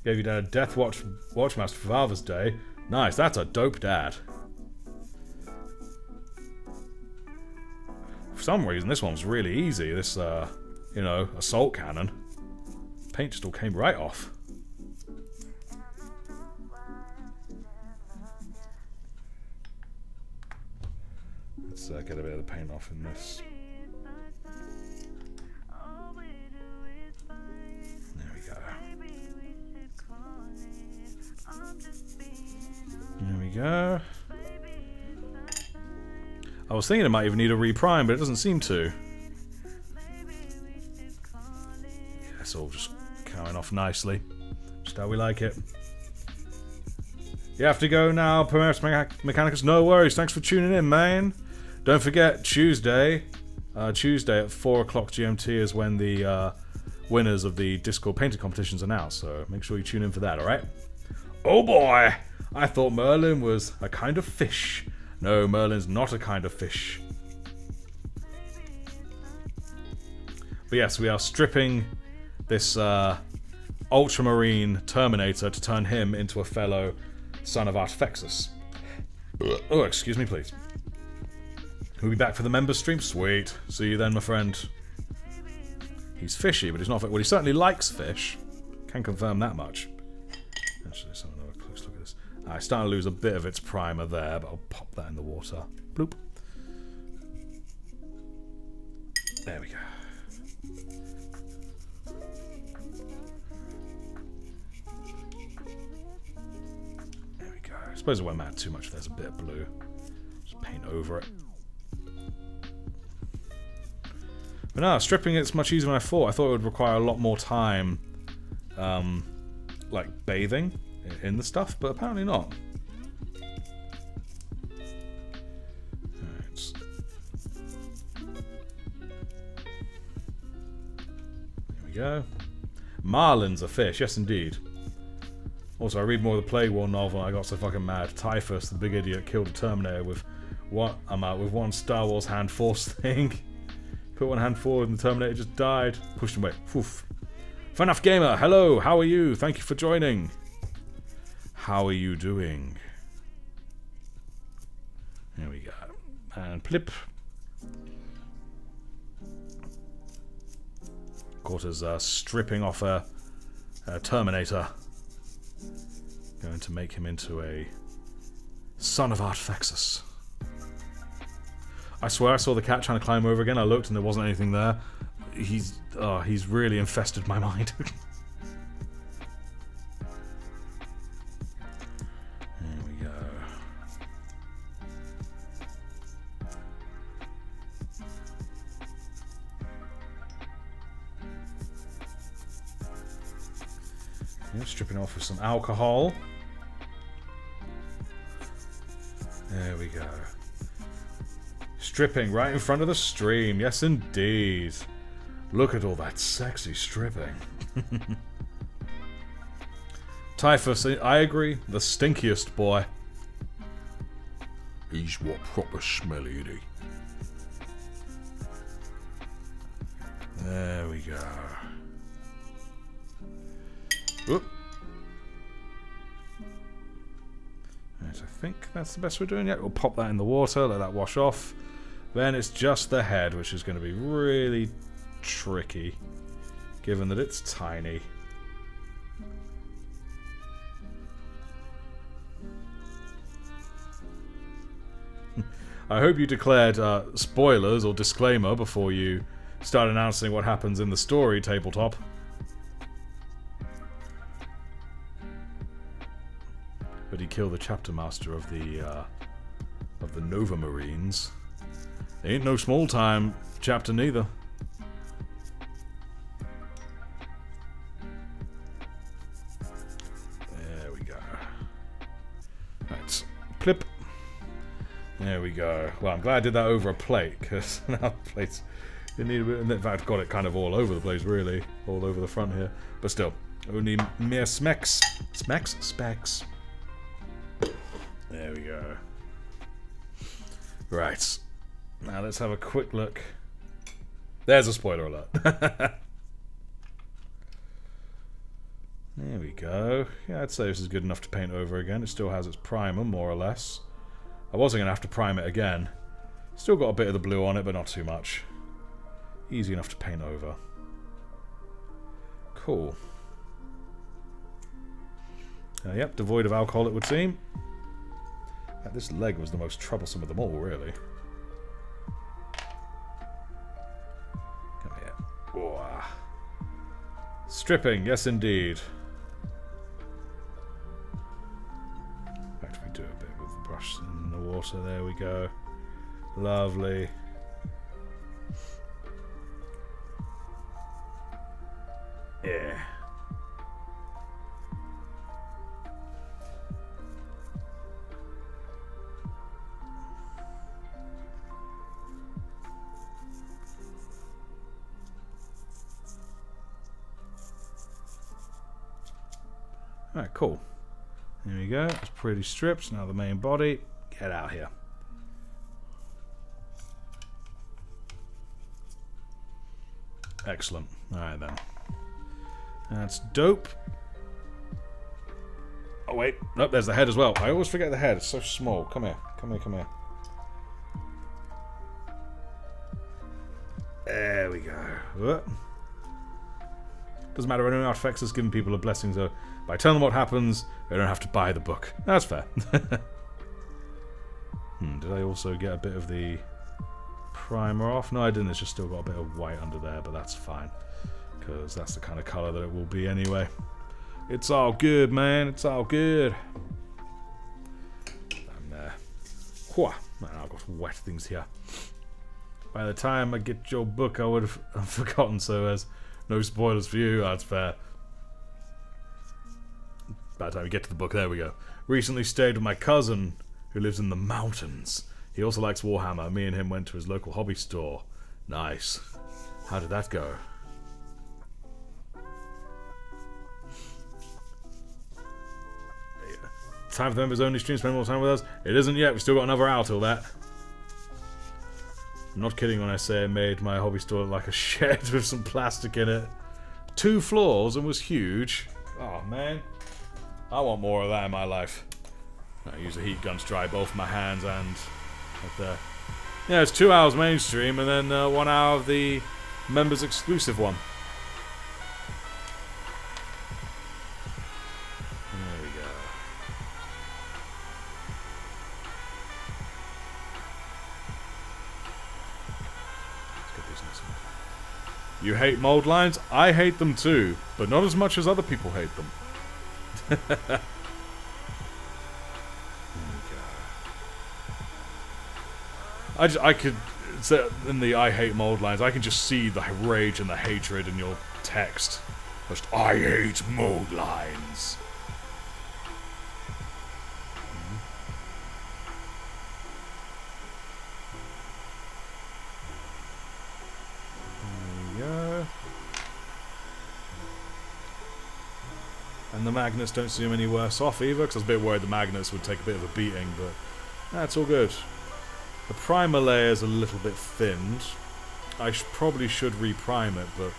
Gave you dad a Death Watchmaster for Father's Day. Nice, that's a dope dad. For some reason, this one's really easy. This, you know, assault cannon. Paint just all came right off. Let's get a bit of the paint off in this. There we go. I was thinking it might even need a reprime, but it doesn't seem to. Yeah, it's all just coming off nicely. Just how we like it. You have to go now, Primaris Mechanicus. No worries. Thanks for tuning in, man. Don't forget, Tuesday at 4 o'clock GMT is when the winners of the Discord painting competitions are announced. So make sure you tune in for that, alright? Oh boy! I thought Merlin was a kind of fish. No, Merlin's not a kind of fish. But yes, we are stripping this ultramarine Terminator to turn him into a fellow son of Artifexus. Oh, excuse me, please. We'll be back for the members stream? Sweet. See you then, my friend. He's fishy, but he's not... Well, he certainly likes fish. Can confirm that much. Actually, let's have another close look at this. I started to lose a bit of its primer there, but I'll pop that in the water. Bloop. There we go. There we go. I suppose it won't matter too much if there's a bit of blue. Just paint over it. But no, stripping it's much easier than I thought. I thought it would require a lot more time, like bathing in the stuff, but apparently not. Alright. There we go. Marlin's a fish, yes indeed. Also, I read more of the Plague War novel and I got so fucking mad. Typhus, the big idiot, killed a Terminator with with one Star Wars hand force thing. Put one hand forward and the Terminator just died. Pushed him away. Oof. FunUp Gamer, hello, how are you? Thank you for joining. How are you doing? There we go. And plip. Quarter's stripping off a Terminator. Going to make him into a son of Artifexus. I swear I saw the cat trying to climb over again. I looked and there wasn't anything there. He's really infested my mind. There we go. Yeah, stripping off with some alcohol. There we go. Stripping right in front of the stream. Yes, indeed. Look at all that sexy stripping. Typhus, I agree. The stinkiest boy. He's what proper smelly, isn't he? There we go. Oop. Right, I think that's the best we're doing yet. We'll pop that in the water, let that wash off. Then it's just the head, which is going to be really tricky, given that it's tiny. I hope you declared spoilers or disclaimer before you start announcing what happens in the story tabletop. But he killed the chapter master of the Nova Marines. Ain't no small time chapter neither. There we go. Right, clip. There we go. Well, I'm glad I did that over a plate, because now the plates, you need a bit, in fact, got it kind of all over the place, really. All over the front here. But still, only mere smecks. Specs. There we go. Right. Now let's have a quick look. There's a spoiler alert. There we go. Yeah, I'd say this is good enough to paint over again. It still has its primer, more or less. I wasn't going to have to prime it again. Still got a bit of the blue on it, but not too much. Easy enough to paint over. Cool. Yep, devoid of alcohol it would seem. This leg was the most troublesome of them all, really. Come here. Whoa. Stripping, yes indeed. In fact, we do a bit with the brush in the water. There we go. Lovely. Yeah. Alright, cool. There we go. It's pretty stripped. Now the main body. Get out here. Excellent. Alright then. That's dope. Oh wait. Nope, there's the head as well. I always forget the head. It's so small. Come here. Come here, come here. There we go. Whoop. Doesn't matter, any artifacts is giving people a blessing, so by telling them what happens, they don't have to buy the book. That's fair. Did I also get a bit of the primer off? No, I didn't. It's just still got a bit of white under there, but that's fine. Because that's the kind of colour that it will be anyway. It's all good, man. It's all good. I'm there. Whew. Man, I've got wet things here. By the time I get your book, I would have forgotten, so as no spoilers for you, that's fair. By the time we get to the book, there we go. Recently stayed with my cousin, who lives in the mountains. He also likes Warhammer. Me and him went to his local hobby store. Nice. How did that go? Time for the members only stream, spend more time with us. It isn't yet, we've still got another hour till that. I'm not kidding when I say I made my hobby store look like a shed with some plastic in it. 2 floors and was huge. Oh man. I want more of that in my life. I use a heat gun to dry both my hands and right there. Yeah, it's 2 hours mainstream and then 1 hour of the members exclusive one. There we go. Let's get these nice. You hate mold lines? I hate them too, but not as much as other people hate them. I could say in the I hate mold lines, I can just see the rage and the hatred in your text Just, I hate mold lines. There we go. And the magnets don't seem any worse off either, because I was a bit worried the magnets would take a bit of a beating, but that's all good. The primer layer is a little bit thinned. I probably should reprime it, but,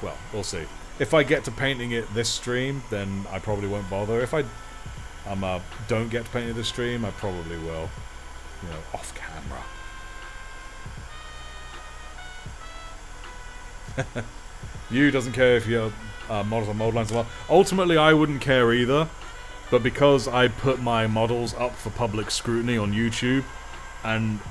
well, we'll see. If I get to painting it this stream, then I probably won't bother. If I don't get to painting it this stream, I probably will. You know, off camera. You doesn't care if your models are mold lines or not. Ultimately, I wouldn't care either. But because I put my models up for public scrutiny on YouTube, and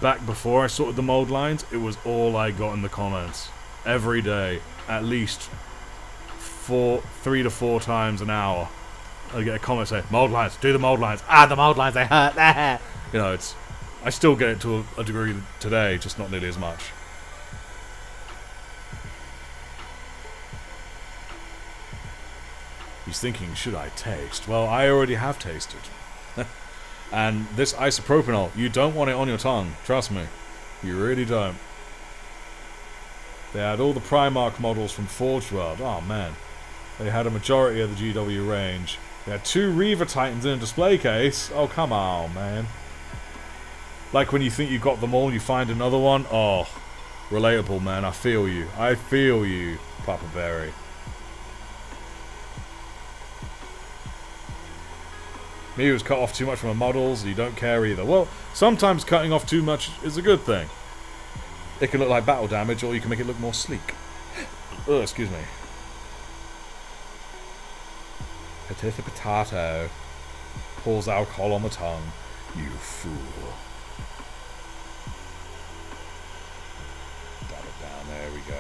back before I sorted the mold lines, it was all I got in the comments. Every day. At least 3 to 4 times an hour. I get a comment saying, mold lines, do the mold lines. Ah, the mold lines, they hurt. You know, it's... I still get it to a degree today, just not nearly as much. He's thinking, should I taste? Well, I already have tasted. And this isopropanol, you don't want it on your tongue. Trust me. You really don't. They had all the Primark models from Forge World. Oh, man. They had a majority of the GW range. They had 2 Reaver Titans in a display case. Oh, come on, man. Like when you think you got them all and you find another one. Oh, relatable, man. I feel you. I feel you, Papa Berry. Me was cut off too much from the models, you don't care either. Well, sometimes cutting off too much is a good thing. It can look like battle damage, or you can make it look more sleek. Oh, excuse me. Potato potato. Pours alcohol on the tongue. You fool. Dab it down, there we go.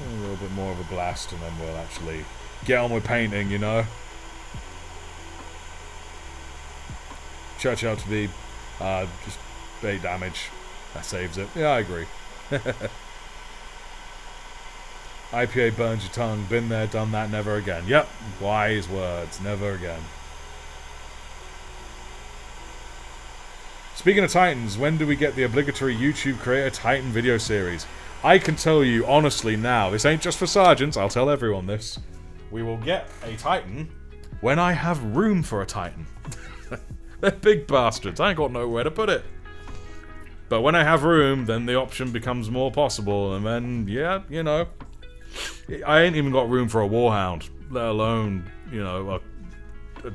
A little bit more of a blast, and then we'll actually get on with painting, you know. Churchill to be just 8 damage. That saves it. Yeah, I agree. IPA burns your tongue. Been there, done that, never again. Yep, wise words. Never again. Speaking of Titans, when do we get the obligatory YouTube Creator Titan video series? I can tell you honestly now, this ain't just for sergeants, I'll tell everyone this. We will get a Titan when I have room for a Titan. They're big bastards, I ain't got nowhere to put it. But when I have room, then the option becomes more possible, and then, yeah, you know. I ain't even got room for a Warhound, let alone, you know,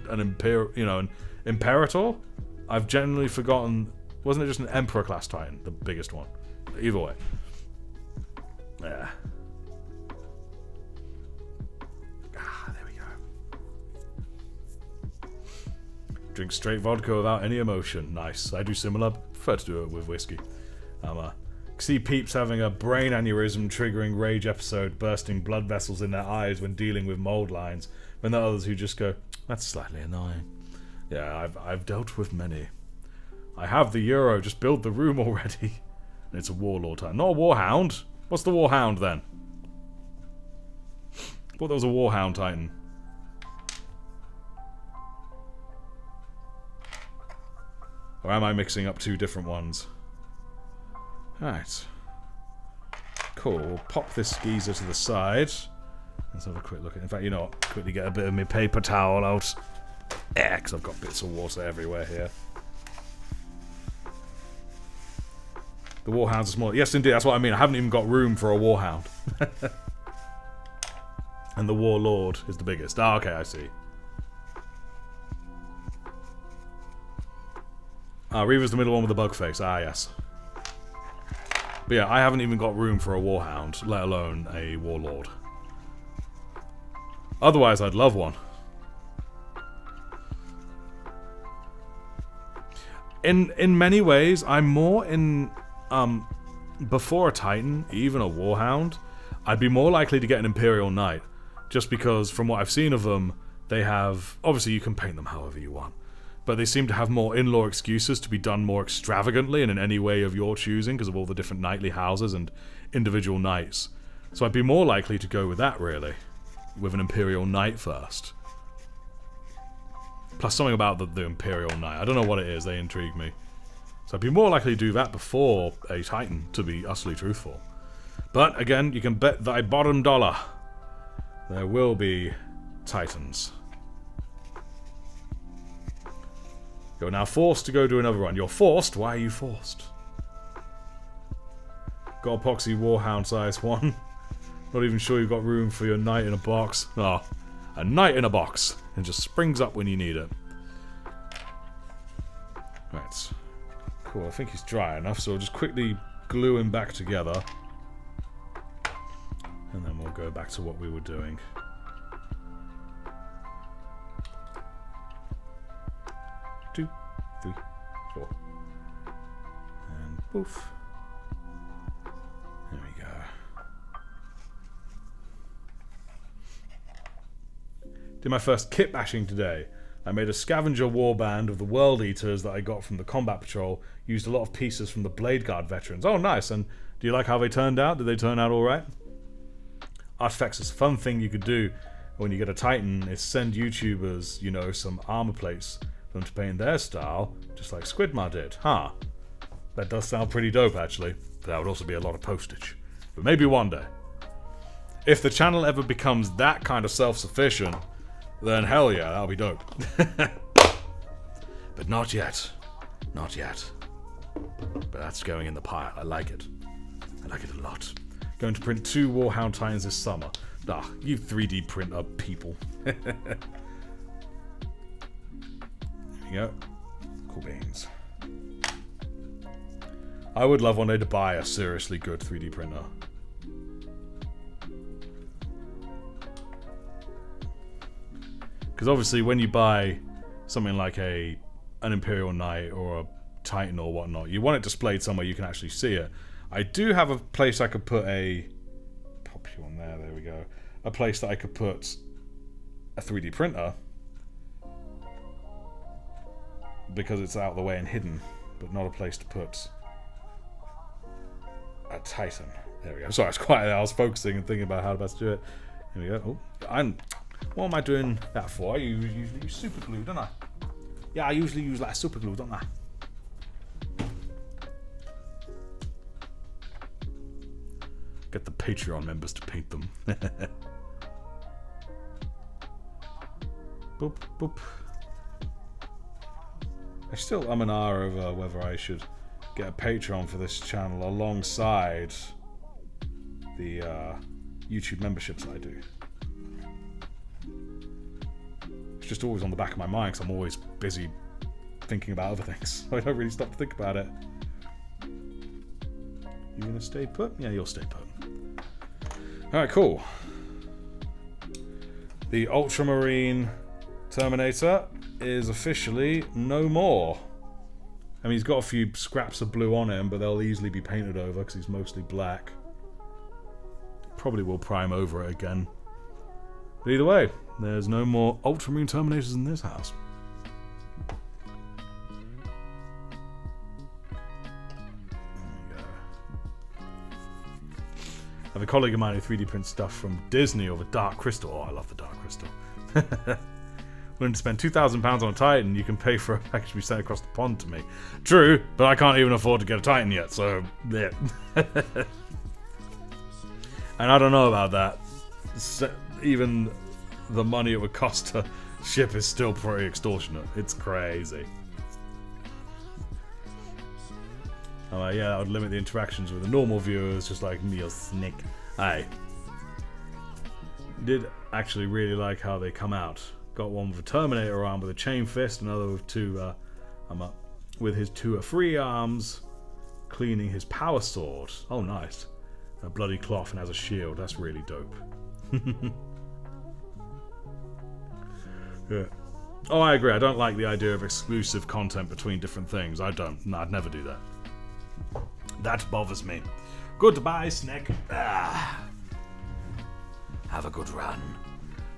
an Imperator? I've generally forgotten, wasn't it just an Emperor class Titan, the biggest one? Either way. Yeah. Ah, there we go. Drink straight vodka without any emotion. Nice. I do similar. Prefer to do it with whiskey. See peeps having a brain aneurysm triggering rage episode, bursting blood vessels in their eyes when dealing with mold lines, when there are others who just go, that's slightly annoying. Yeah, I've dealt with many. I have the Euro, just build the room already. And it's a Warlord Titan. Not a Warhound. What's the Warhound then? I thought there was a Warhound Titan. Or am I mixing up 2 different ones? Alright. Cool. We'll pop this geezer to the side. Let's have a quick look at it. In fact, you know what? Quickly get a bit of my paper towel out. Yeah, because I've got bits of water everywhere here. The Warhounds are small. Yes, indeed, that's what I mean. I haven't even got room for a Warhound. And the Warlord is the biggest. Ah, okay, I see. Ah, Reaver's the middle one with the bug face. Ah, yes. But yeah, I haven't even got room for a Warhound, let alone a Warlord. Otherwise, I'd love one. In many ways, I'm more in... before a Titan, even a Warhound, I'd be more likely to get an Imperial Knight. Just because, from what I've seen of them, they have... Obviously, you can paint them however you want. but they seem to have more in-law excuses to be done more extravagantly and in any way of your choosing because of all the different knightly houses and individual knights. So I'd be more likely to go with that, really. With an Imperial Knight first. Plus something about the Imperial Knight. I don't know what it is, they intrigue me. So I'd be more likely to do that before a Titan, to be utterly truthful. But, again, you can bet thy bottom dollar there will be Titans. You're now forced to go do another run. You're forced? Why are you forced? Got epoxy Warhound size 1. Not even sure you've got room for your knight in a box. Oh, a knight in a box. It just springs up when you need it. Right. Cool, I think he's dry enough, so we'll just quickly glue him back together. And then we'll go back to what we were doing. 2, 3, 4. And poof. There we go. Did my first kit bashing today. I made a scavenger warband of the World Eaters that I got from the Combat Patrol. Used a lot of pieces from the Blade Guard veterans. Oh, nice. And do you like how they turned out? Did they turn out alright? Artifacts is a fun thing you could do when you get a Titan is send YouTubers, you know, some armor plates for them to paint their style, just like Squidmar did. Huh. That does sound pretty dope, actually. But that would also be a lot of postage. But maybe one day. If the channel ever becomes that kind of self-sufficient, then hell yeah, that'll be dope. But not yet. Not yet. But that's going in the pile. I like it. I like it a lot. Going to print 2 Warhound Titans this summer. Ah, you 3D printer people. There you go. Cool beans. I would love one day to buy a seriously good 3D printer. Because obviously when you buy something like an Imperial Knight or a Titan or whatnot, you want it displayed somewhere you can actually see it. I do have a place I could put pop you on there, there we go. A place that I could put a 3D printer. Because it's out of the way and hidden. But not a place to put a Titan. There we go. Sorry, it's quiet there. I was focusing and thinking about how to best do it. Here we go. Oh, what am I doing that for? I usually use super glue, don't I? Yeah, I usually use like super glue, don't I? Get the Patreon members to paint them. Boop, boop. I'm an hour over whether I should get a Patreon for this channel alongside the YouTube memberships I do. It's just always on the back of my mind because I'm always busy thinking about other things. I don't really stop to think about it. You gonna stay put? Yeah, you'll stay put. Alright, cool. The Ultramarine Terminator is officially no more. I mean, he's got a few scraps of blue on him, but they'll easily be painted over because he's mostly black. Probably will prime over it again. But either way, there's no more Ultramarine Terminators in this house. I have a colleague of mine who 3D prints stuff from Disney or the Dark Crystal. Oh, I love the Dark Crystal. Willing to spend £2,000 on a Titan, you can pay for a package to be sent across the pond to me. True, but I can't even afford to get a Titan yet, so yeah. And I don't know about that. Even the money it would cost to ship is still pretty extortionate. It's crazy. I'm like, yeah, that would limit the interactions with the normal viewers, just like me or Snick. I did actually really like how they come out. Got one with a Terminator arm with a chain fist, another with with his 2 free arms, cleaning his power sword. Oh, nice. A bloody cloth and has a shield. That's really dope. Yeah. Oh, I agree. I don't like the idea of exclusive content between different things. I don't. No, I'd never do that. That bothers me. Goodbye, Snick. Ah. Have a good run.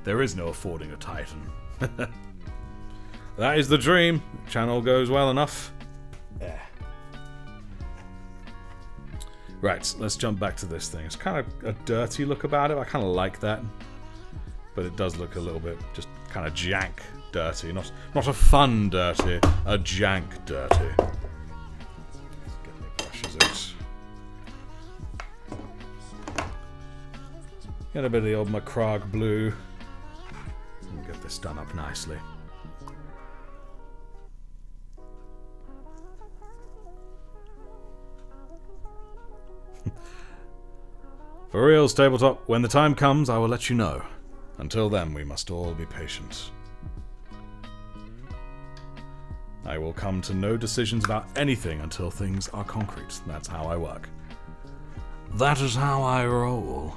There is no affording a Titan. That is the dream. Channel goes well enough. Yeah. Right, let's jump back to this thing. It's kind of a dirty look about it. I kind of like that. But it does look a little bit just kind of jank dirty. Not a fun dirty, a jank dirty. Let's get the brushes out. Get a bit of the old Macragge blue. And get this done up nicely. For reals, tabletop, when the time comes, I will let you know. Until then, we must all be patient. I will come to no decisions about anything until things are concrete. That's how I work. That is how I roll.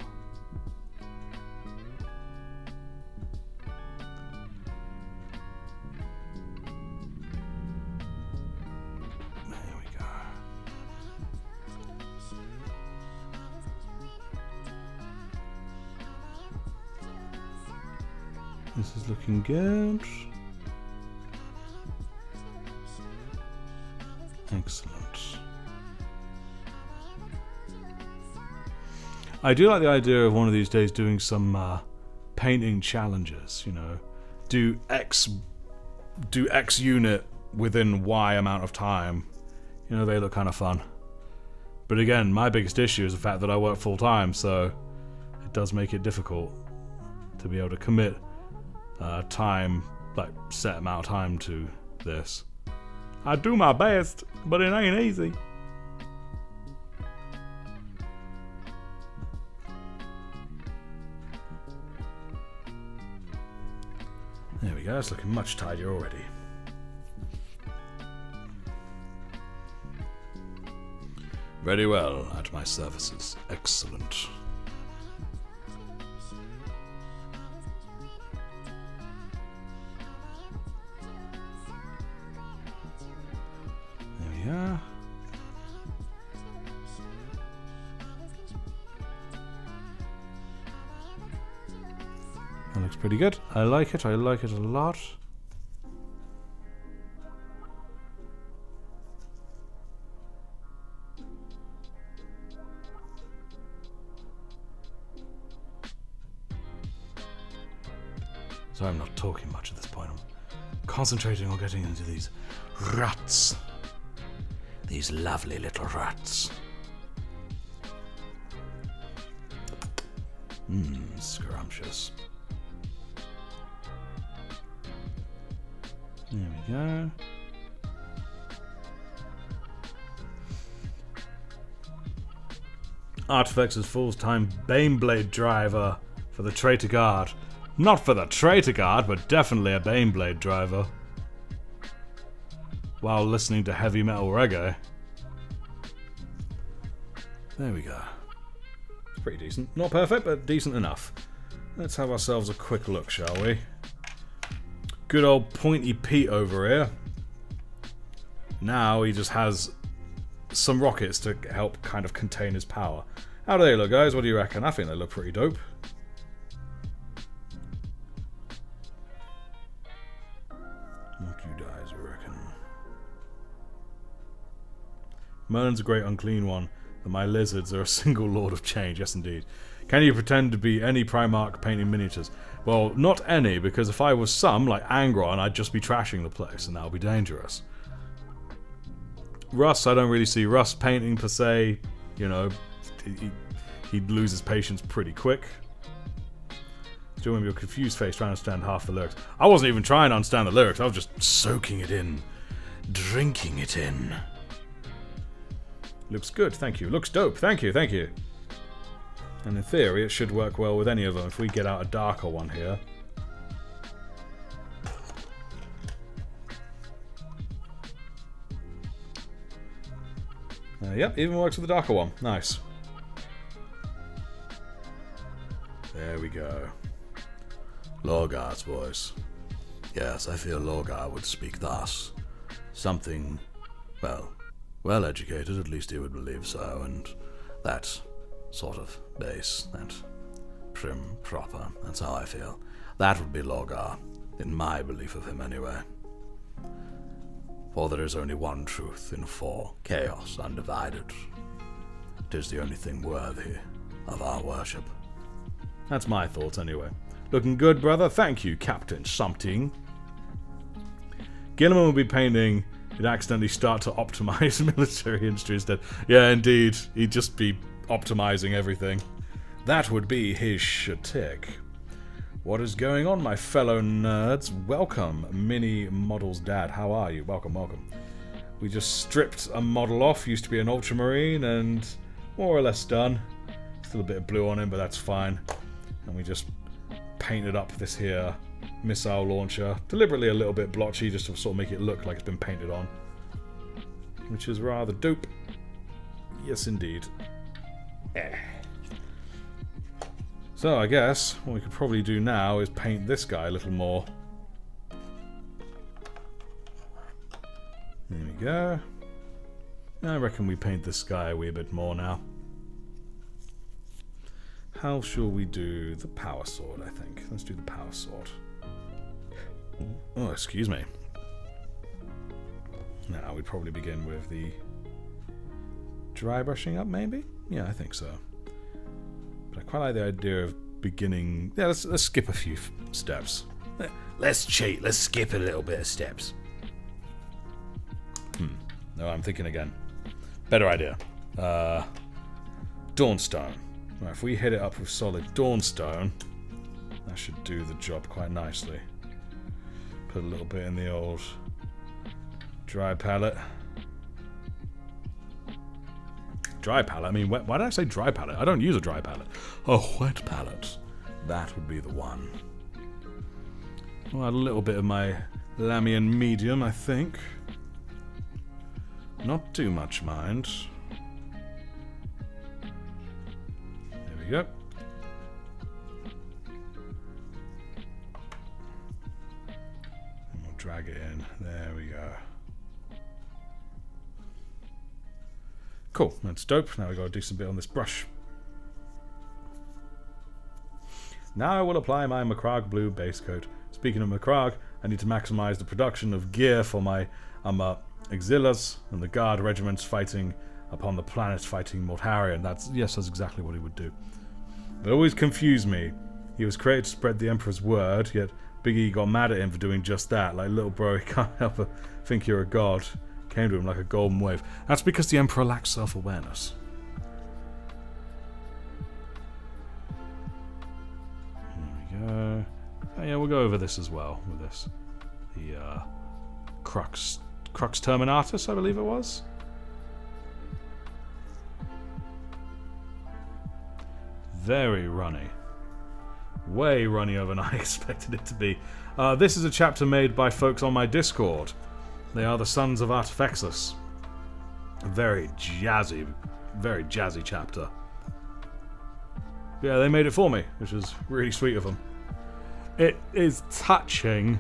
This is looking good. Excellent. I do like the idea of one of these days doing some painting challenges, you know. Do X unit within Y amount of time. You know, they look kind of fun. But again, my biggest issue is the fact that I work full time, so it does make it difficult to be able to commit time, like set amount of time to this. I do my best, but it ain't easy. There we go, it's looking much tidier already. Very well, at my services. Excellent. Yeah. That looks pretty good. I like it. I like it a lot. So I'm not talking much at this point. I'm concentrating on getting into these ruts. These lovely little rats. Scrumptious. There we go. Artifacts as full-time Baneblade driver for the Traitor Guard. Not for the Traitor Guard, but definitely a Baneblade driver. While listening to heavy metal reggae. There we go. It's pretty decent. Not perfect, but decent enough. Let's have ourselves a quick look, shall we? Good old Pointy Pete over here. Now he just has some rockets to help kind of contain his power. How do they look, guys? What do you reckon? I think they look pretty dope. What do you guys reckon? Merlin's a great unclean one, and my lizards are a single lord of change. Yes, indeed. Can you pretend to be any Primarch painting miniatures? Well, not any, because if I was some, like Angron, I'd just be trashing the place, and that would be dangerous. Russ, I don't really see Russ painting per se. You know, he'd lose his patience pretty quick. Still with your confused face trying to understand half the lyrics. I wasn't even trying to understand the lyrics, I was just soaking it in. Drinking it in. Looks good, thank you. Looks dope, thank you, thank you. And in theory, it should work well with any of them if we get out a darker one here. Yep, even works with the darker one. Nice. There we go. Lorgar's voice. Yes, I feel Lorgar would speak thus. Something, well educated, at least he would believe so, and that sort of base, that prim, proper, that's how I feel. That would be Lorgar, in my belief of him anyway. For there is only one truth in four, chaos undivided. It is the only thing worthy of our worship. That's my thoughts anyway. Looking good, brother. Thank you, Captain Something. Gilliman will be painting. He'd accidentally start to optimize military industry instead. Yeah, indeed. He'd just be optimizing everything. That would be his shtick. What is going on, my fellow nerds? Welcome, Mini Model's dad. How are you? Welcome, welcome. We just stripped a model off. Used to be an Ultramarine and more or less done. Still a bit of blue on him, but that's fine. And we just painted up this here missile launcher. Deliberately a little bit blotchy, just to sort of make it look like it's been painted on. Which is rather dope. Yes, indeed. So I guess what we could probably do now is paint this guy a little more. There we go. I reckon we paint this guy a wee bit more now. How shall we do the power sword, I think? Let's do the power sword. Oh, excuse me. Now we'd probably begin with the dry brushing up, maybe? Yeah, I think so. But I quite like the idea of beginning... Yeah, let's skip a few steps. Let's cheat. Let's skip a little bit of steps. No, I'm thinking again. Better idea. Dawnstone. Right, if we hit it up with solid Dawnstone, that should do the job quite nicely. Put a little bit in the old dry palette. Dry palette? I mean, why did I say dry palette? I don't use a dry palette. A wet palette. That would be the one. I'll add a little bit of my Lamian medium, I think. Not too much, mind. There we go. And we'll drag it in. There we go. Cool, that's dope. Now we've got to do some bit on this brush. Now I will apply my Macragge blue base coat. Speaking of Macragge, I need to maximize the production of gear for my auxiliars and the guard regiments fighting upon the planet fighting Mortarion. That's exactly what he would do. It always confused me. He was created to spread the Emperor's word, yet Big E got mad at him for doing just that. Like, little bro, he can't help but think you're a god. Came to him like a golden wave. That's because the Emperor lacks self-awareness. There we go. Oh, yeah, we'll go over this as well with this. The Crux Terminatus, I believe it was. Very runny. Way runnier than I expected it to be. This is a chapter made by folks on my Discord. They are the Sons of Artifexus. A very jazzy chapter. Yeah, they made it for me, which is really sweet of them. It is touching.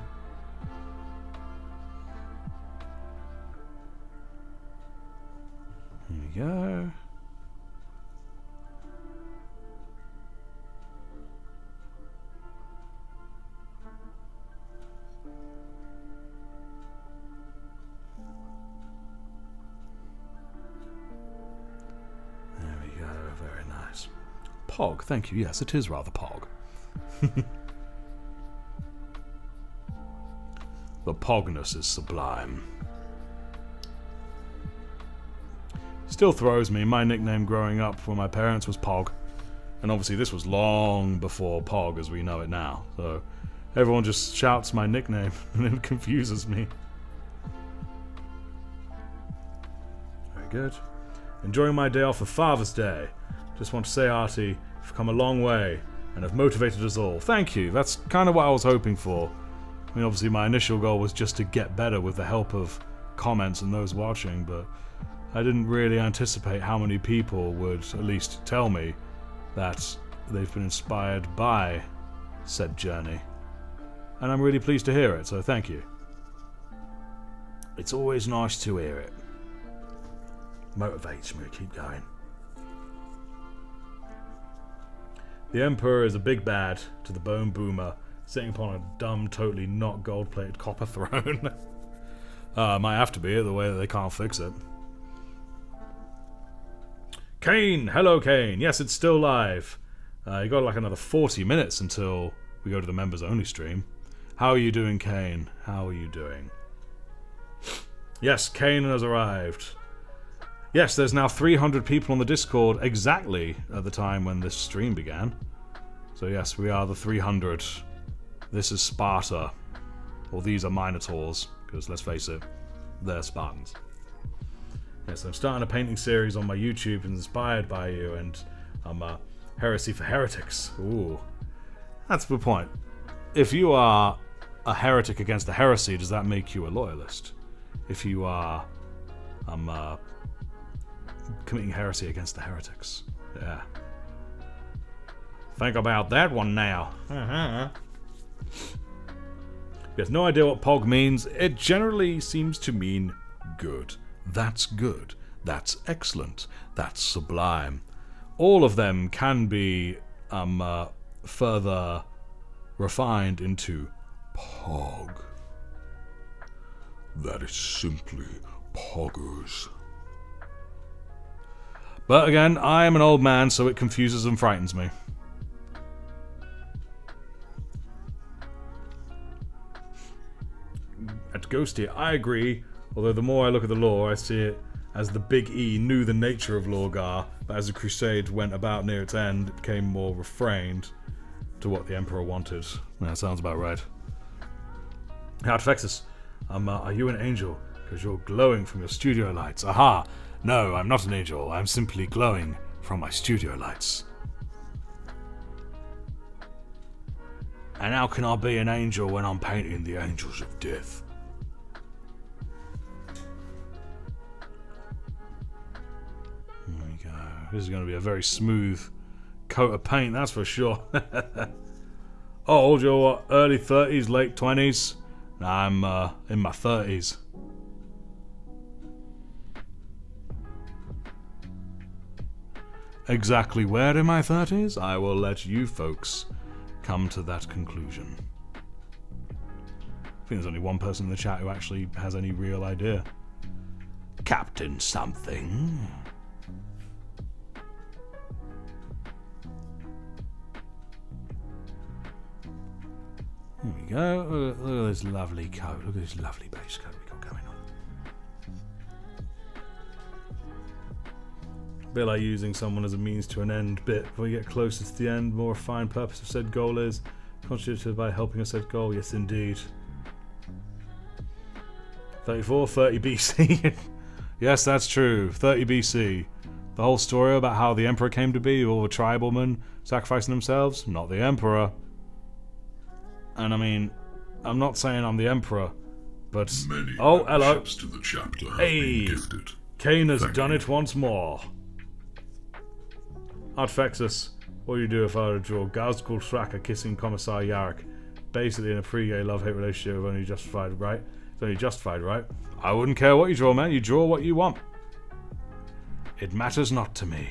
Here we go. Very nice. Pog, thank you. Yes, it is rather pog. The pogness is sublime. Still throws me. My nickname growing up for my parents was Pog. And obviously this was long before Pog as we know it now. So everyone just shouts my nickname and it confuses me. Very good. Enjoying my day off for Father's Day. Just want to say, Artie, you've come a long way and have motivated us all. Thank you. That's kind of what I was hoping for. I mean, obviously my initial goal was just to get better with the help of comments and those watching, but I didn't really anticipate how many people would at least tell me that they've been inspired by said journey. And I'm really pleased to hear it, so thank you. It's always nice to hear it. Motivates me to keep going. The Emperor is a big bad to the Bone Boomer, sitting upon a dumb, totally not gold-plated copper throne. Might have to be the way that they can't fix it. Kane! Hello, Kane! Yes, it's still live. You got like another 40 minutes until we go to the members only stream. How are you doing, Kane? How are you doing? Yes, Kane has arrived. Yes, there's now 300 people on the Discord exactly at the time when this stream began. So yes, we are the 300. This is Sparta. Well, these are Minotaurs, because let's face it, they're Spartans. Yes, I'm starting a painting series on my YouTube inspired by you, and I'm Heresy for Heretics. Ooh. That's the point. If you are a heretic against the heresy, does that make you a loyalist? If you are committing heresy against the heretics. Yeah. Think about that one now. You have no idea what POG means. It generally seems to mean good. That's good. That's excellent. That's sublime. All of them can be further refined into POG. That is simply poggers. But again, I am an old man, so it confuses and frightens me. At Ghosty, I agree, although the more I look at the lore, I see it as the Big E knew the nature of Lorgar, but as the Crusade went about near its end, it became more refrained to what the Emperor wanted. That sounds about right. Artifexus, are you an angel? Because you're glowing from your studio lights. Aha! No, I'm not an angel. I'm simply glowing from my studio lights. And how can I be an angel when I'm painting the angels of death? There we go. This is going to be a very smooth coat of paint, that's for sure. Oh, old, you're what, early 30s, late 20s? Nah, I'm in my 30s. Exactly where in my 30s? I will let you folks come to that conclusion. I think there's only one person in the chat who actually has any real idea. Captain something. There we go. Look at this lovely coat. Look at this lovely base coat we got going on. A bit like using someone as a means to an end bit. When we get closer to the end, more refined purpose of said goal is constituted by helping a said goal. Yes, indeed. 34, 30 BC. Yes, that's true. 30 BC. The whole story about how the Emperor came to be, all the tribalmen sacrificing themselves, not the Emperor. And I mean, I'm not saying I'm the Emperor, but... Many oh, hello. to the chapter have Hey, been gifted. Kane has Thank done you. it once more. Artifexus, what do you do if I were to draw Gazgul Shraka kissing Commissar Yarrick? Basically in a pre-gay love-hate relationship of only justified, right? It's only justified, right? I wouldn't care what you draw, man. You draw what you want. It matters not to me.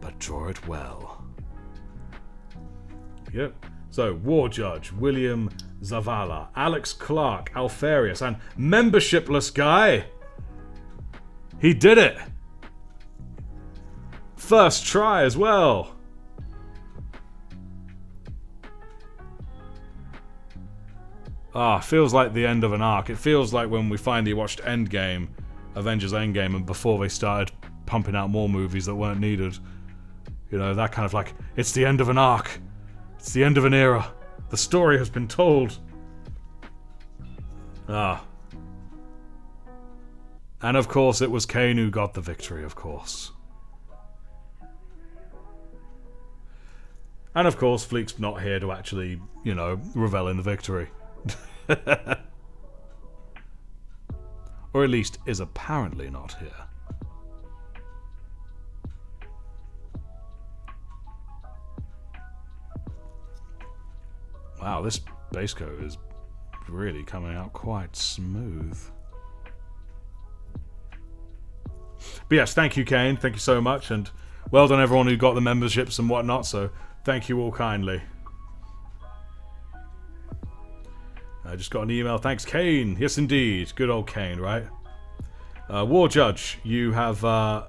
But draw it well. Yep. So, War Judge, William Zavala, Alex Clark, Alfarius, and membershipless guy. He did it. First try as well. Feels like the end of an arc. It feels like when we finally watched Endgame, Avengers Endgame, and before they started pumping out more movies that weren't needed. You know, that kind of like, it's the end of an arc. It's the end of an era. The story has been told. And of course it was Kane who got the victory, of course. And of course Fleek's not here to actually, you know, revel in the victory. Or at least is apparently not here. Wow, this base coat is really coming out quite smooth. But yes, thank you, Kane. Thank you so much, and well done everyone who got the memberships and whatnot, so thank you all kindly. I just got an email. Thanks, Kane. Yes, indeed. Good old Kane, right? War Judge, you have, I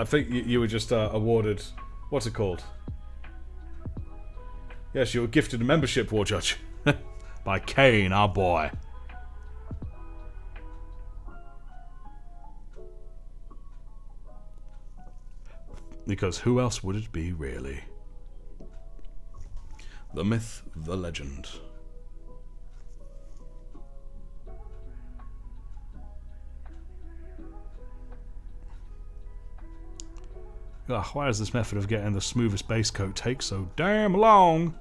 think you were just awarded, what's it called? Yes, you were gifted a membership, War Judge. By Kane, our boy. Because who else would it be, really? The myth, the legend. Ugh, why does this method of getting the smoothest base coat take so damn long?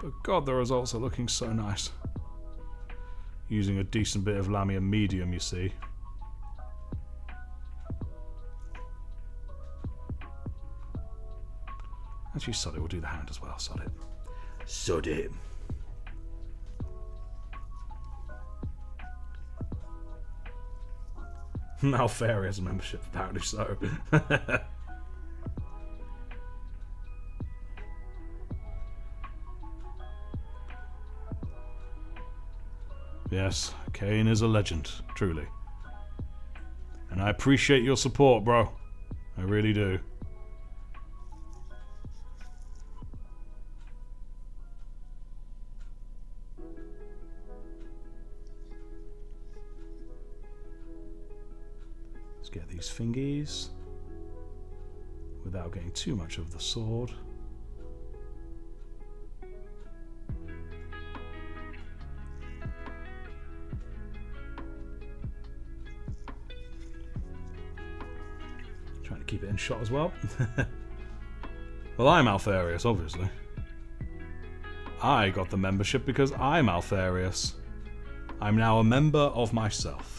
But God, the results are looking so nice. Using a decent bit of Lamia medium, you see. Actually, sod it, we'll do the hand as well, sod it. Sod it. Malfaria has a membership, apparently so. Yes, Kane is a legend, truly. And I appreciate your support, bro. I really do. Get these fingies without getting too much of the sword. Trying to keep it in shot as well. Well, I'm Alfarius, obviously. I got the membership because I'm Alfarius. I'm now a member of myself.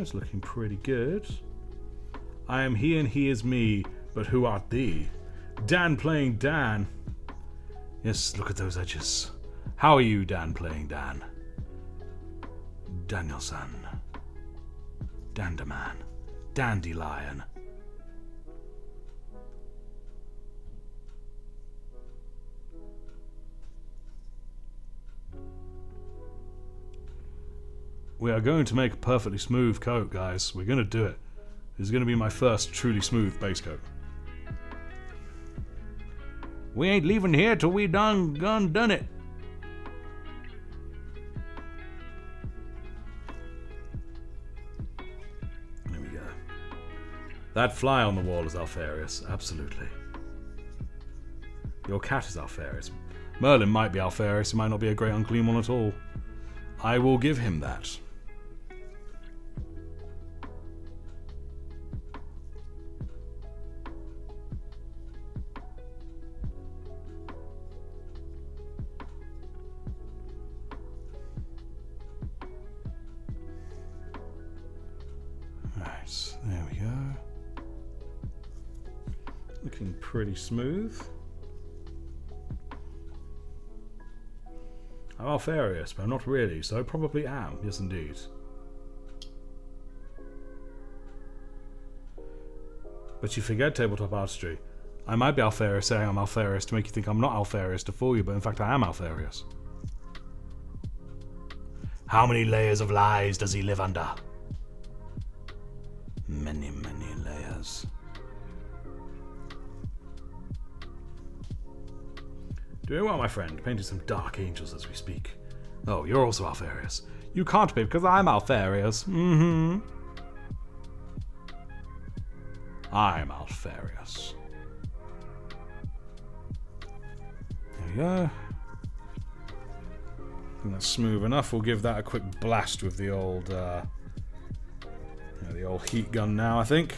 It's looking pretty good. I am he and he is me, but who art thee? Dan playing Dan. Yes, look at those edges. How are you, Dan playing Dan? Danielson. Dandaman. Dandelion. We are going to make a perfectly smooth coat, guys. We're going to do it. This is going to be my first truly smooth base coat. We ain't leaving here till we done it. There we go. That fly on the wall is Alfarius, absolutely. Your cat is Alfarius. Merlin might be Alfarius, he might not be a great unclean one at all. I will give him that. There we go. Looking pretty smooth. I'm Alfarius, but I'm not really, so I probably am. Yes, indeed. But you forget tabletop artistry. I might be Alfarius saying I'm Alfarius to make you think I'm not Alfarius to fool you, but in fact I am Alfarius. How many layers of lies does he live under? Many, many layers. Doing well, my friend. Painting some dark angels as we speak. Oh, you're also Alfarius. You can't be because I'm Alfarius. Mm-hmm. I'm Alfarius. There we go. I think that's smooth enough. We'll give that a quick blast with the old heat gun now, I think.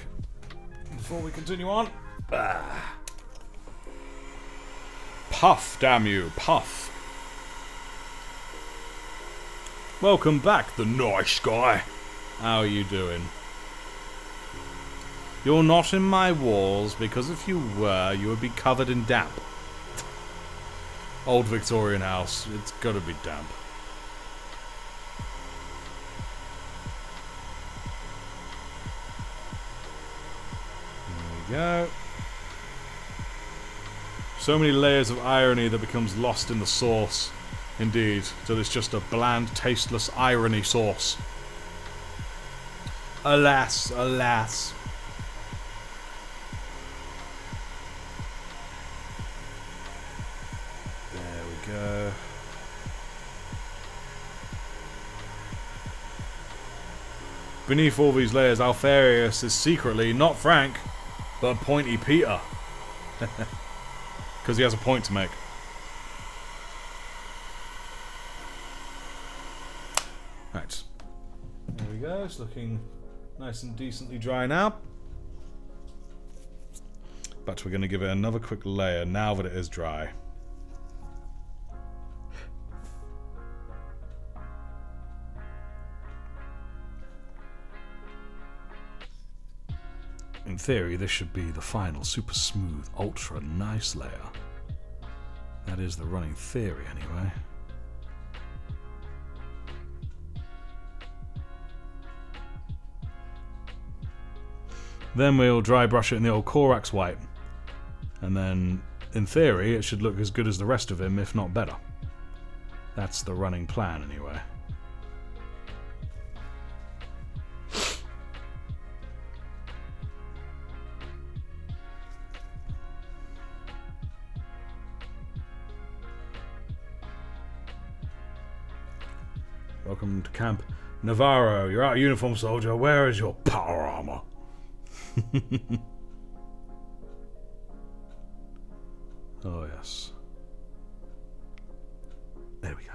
Before we continue on. Ah. Puff, damn you, puff. Welcome back, the nice guy. How are you doing? You're not in my walls because if you were, you would be covered in damp. Old Victorian house. It's gotta be damp. There we go. So many layers of irony that becomes lost in the sauce. Indeed. So it's just a bland, tasteless irony sauce. Alas, alas. There we go. Beneath all these layers, Alfarius is secretly not Frank, but Pointy Peter. Because he has a point to make. Right. There we go. It's looking nice and decently dry now. But we're going to give it another quick layer now that it is dry. In theory, this should be the final super smooth, ultra nice layer. That is the running theory, anyway. Then we'll dry brush it in the old Corax white. And then, in theory, it should look as good as the rest of him, if not better. That's the running plan, anyway. Welcome to Camp Navarro. You're out of uniform, soldier. Where is your power armor? Oh, yes. There we go.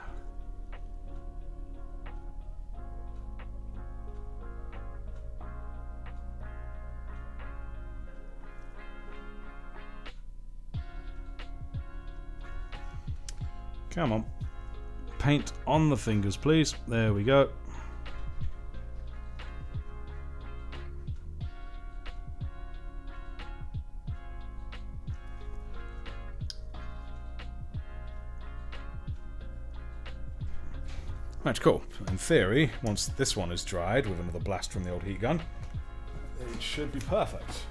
Come on. Paint on the fingers, please. There we go. Right, cool. In theory, once this one is dried with another blast from the old heat gun, it should be perfect.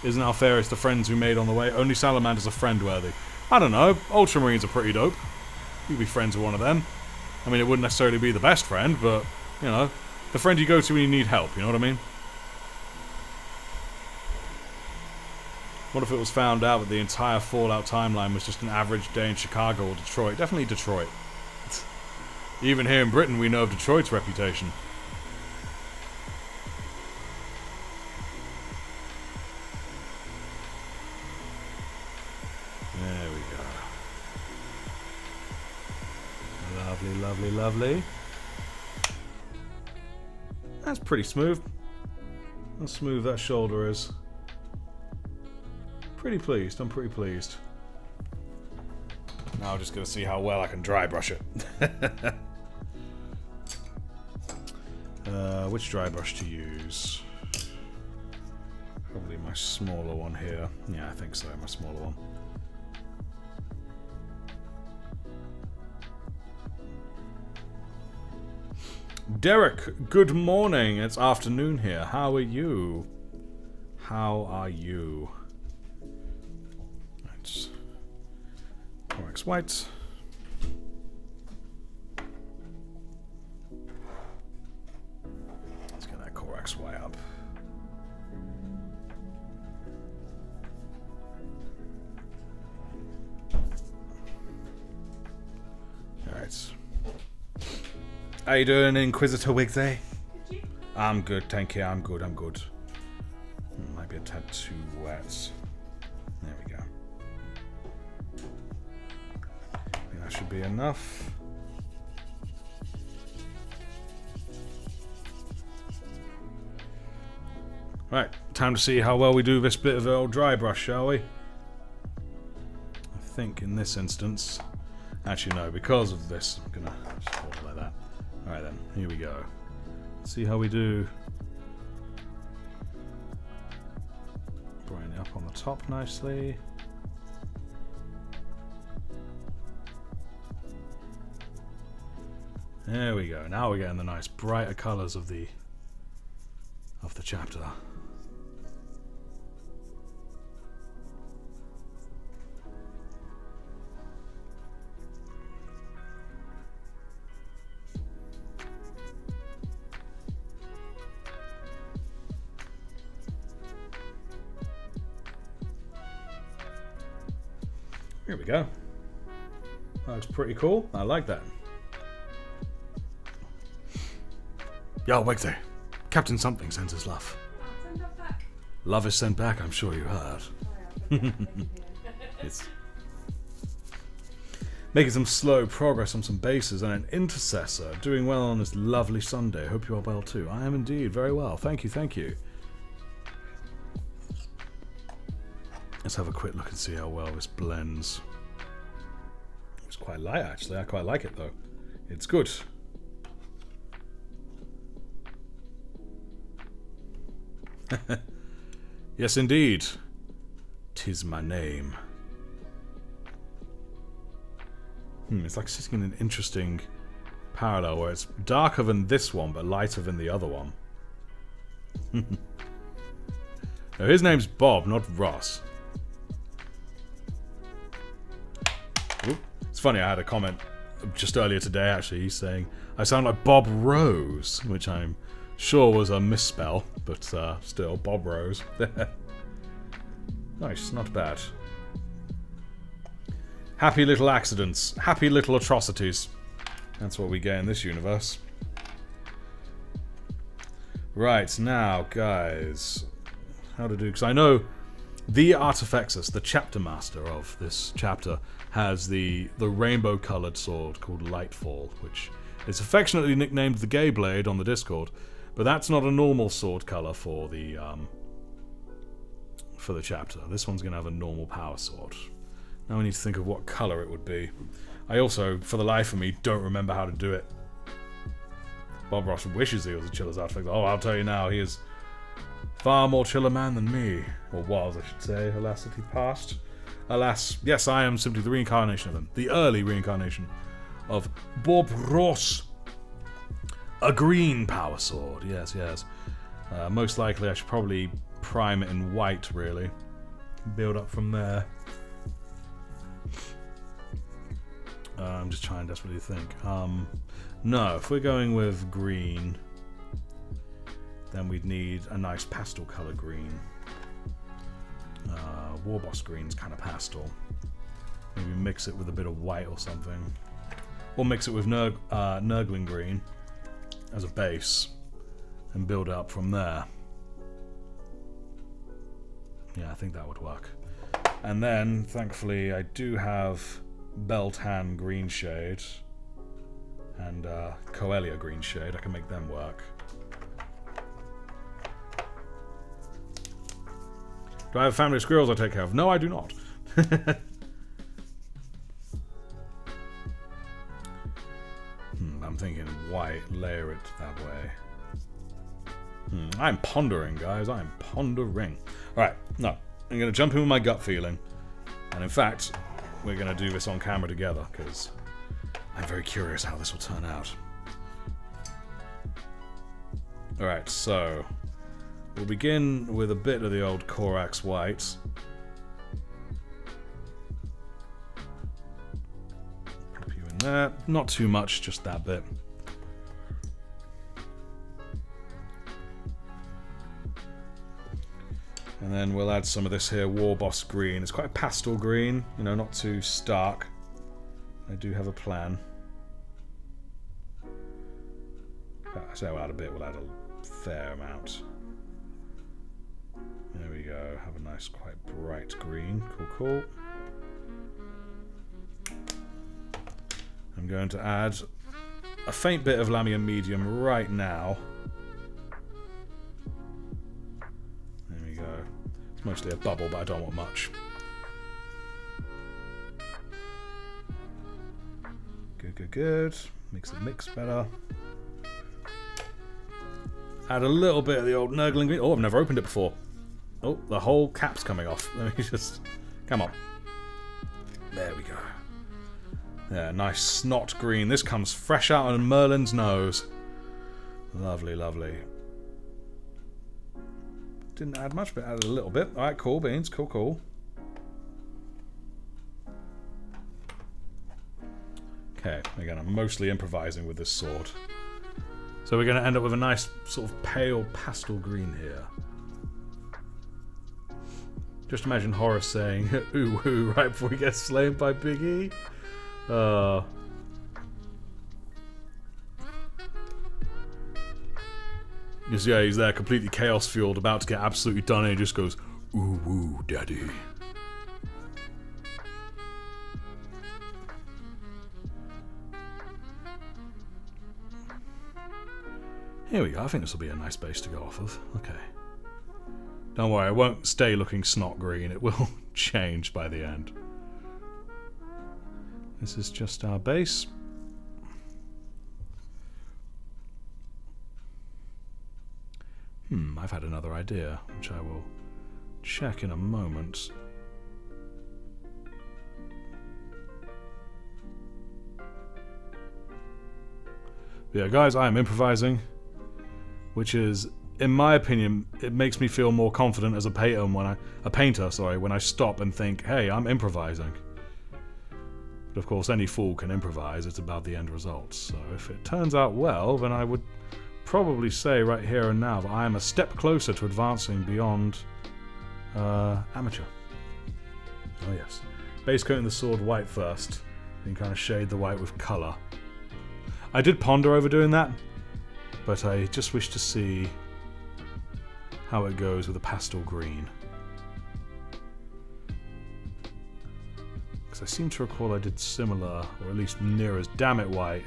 Isn't Alfarius the friends we made on the way? Only Salamanders are friend-worthy. I don't know. Ultramarines are pretty dope. You'd be friends with one of them. I mean, it wouldn't necessarily be the best friend, but, you know, the friend you go to when you need help, you know what I mean? What if it was found out that the entire Fallout timeline was just an average day in Chicago or Detroit? Definitely Detroit. Even here in Britain, we know of Detroit's reputation. There we go. Lovely, lovely, lovely. That's pretty smooth. How smooth that shoulder is. Pretty pleased. I'm pretty pleased. Now I'm just going to see how well I can dry brush it. Which dry brush to use? Probably my smaller one here. Yeah, I think so. My smaller one. Derek, good morning. It's afternoon here. How are you? How are you? Right. Corax white. Let's get that Corax white up. Alright. How you doing, Inquisitor Wigsy? I'm good, thank you. I'm good, I'm good. Might be a tad too wet. There we go. I think that should be enough. Right, time to see how well we do this bit of old dry brush, shall we? I think in this instance... Actually, no, because of this, I'm gonna just hold it like that. Alright then, here we go. Let's see how we do. Brighten it up on the top nicely. There we go. Now we're getting the nice brighter colours of the chapter. Here we go. That looks pretty cool. I like that. Yo, Wiggsy. Captain Something sends his love. Send that back. Love is sent back, I'm sure you heard. It's making some slow progress on some bases and an intercessor. Doing well on this lovely Sunday. Hope you are well too. I am indeed. Very well. Thank you, thank you. Let's have a quick look and see how well this blends. It's quite light actually. I quite like it though. It's good. Yes, indeed. 'Tis my name. It's like sitting in an interesting parallel where it's darker than this one, but lighter than the other one. Now, his name's Bob, not Ross. Oop. It's funny, I had a comment just earlier today, actually, he's saying, I sound like Bob Rose, which I'm sure was a misspell, but still, Bob Rose. Nice, not bad. Happy little accidents, happy little atrocities. That's what we get in this universe. Right, now, guys, how to do, because I know the Artifexus, the chapter master of this chapter, has the rainbow-coloured sword called Lightfall, which is affectionately nicknamed the Gay Blade on the Discord. But that's not a normal sword colour for the chapter. This one's going to have a normal power sword. Now we need to think of what colour it would be. I also, for the life of me, don't remember how to do it. Bob Ross wishes he was a Chiller's Artifact. Oh, I'll tell you now, he is far more Chiller man than me. Or was, I should say. Alas, that he passed. Alas, yes, I am simply the reincarnation of him. The early reincarnation of Bob Ross. A green power sword, yes, yes. Most likely I should probably prime it in white, really. Build up from there. I'm just trying desperately to think. No, if we're going with green, then we'd need a nice pastel colour green. Warboss green's kind of pastel. Maybe mix it with a bit of white or something. Or mix it with Nurgling green as a base and build up from there. Yeah, I think that would work. And then, thankfully, I do have Beltan green shade and Coelia green shade. I can make them work. Do I have a family of squirrels I take care of? No, I do not. I'm thinking white, layer it that way. I'm pondering, guys. I'm pondering. Alright, no. I'm going to jump in with my gut feeling. And in fact, we're going to do this on camera together, because I'm very curious how this will turn out. Alright, so we'll begin with a bit of the old Corax white. Pop you in there. Not too much, just that bit. And then we'll add some of this here Warboss green. It's quite a pastel green, you know, not too stark. I do have a plan. So we'll add a bit, we'll add a fair amount. There we go, have a nice quite bright green. Cool, cool. I'm going to add a faint bit of Lamium medium right now. There we go. It's mostly a bubble, but I don't want much. Good, good, good. Makes it mix better. Add a little bit of the old Nurgling green. Oh, I've never opened it before. Oh, the whole cap's coming off. Let me just... Come on. There we go. Yeah, nice snot green. This comes fresh out of Merlin's nose. Lovely, lovely. Didn't add much, but added a little bit. Alright, cool beans. Cool, cool. Okay, again, I'm mostly improvising with this sword. So we're going to end up with a nice sort of pale pastel green here. Just imagine Horace saying, ooh, ooh, right before he gets slain by Big E. Yeah, he's there, completely chaos-fueled, about to get absolutely done, and he just goes, ooh, ooh, daddy. Here we go, I think this will be a nice base to go off of. Okay. Don't worry, it won't stay looking snot green, it will change by the end. This is just our base. I've had another idea, which I will check in a moment. Yeah, guys, I am improvising, which is, in my opinion, it makes me feel more confident as a painter when I stop and think, hey, I'm improvising. But of course, any fool can improvise. It's about the end result. So if it turns out well, then I would probably say right here and now that I am a step closer to advancing beyond amateur. Oh yes. Base coating the sword white first, then kind of shade the white with colour. I did ponder over doing that, but I just wish to see how it goes with a pastel green. Because I seem to recall I did similar, or at least near as damn it white,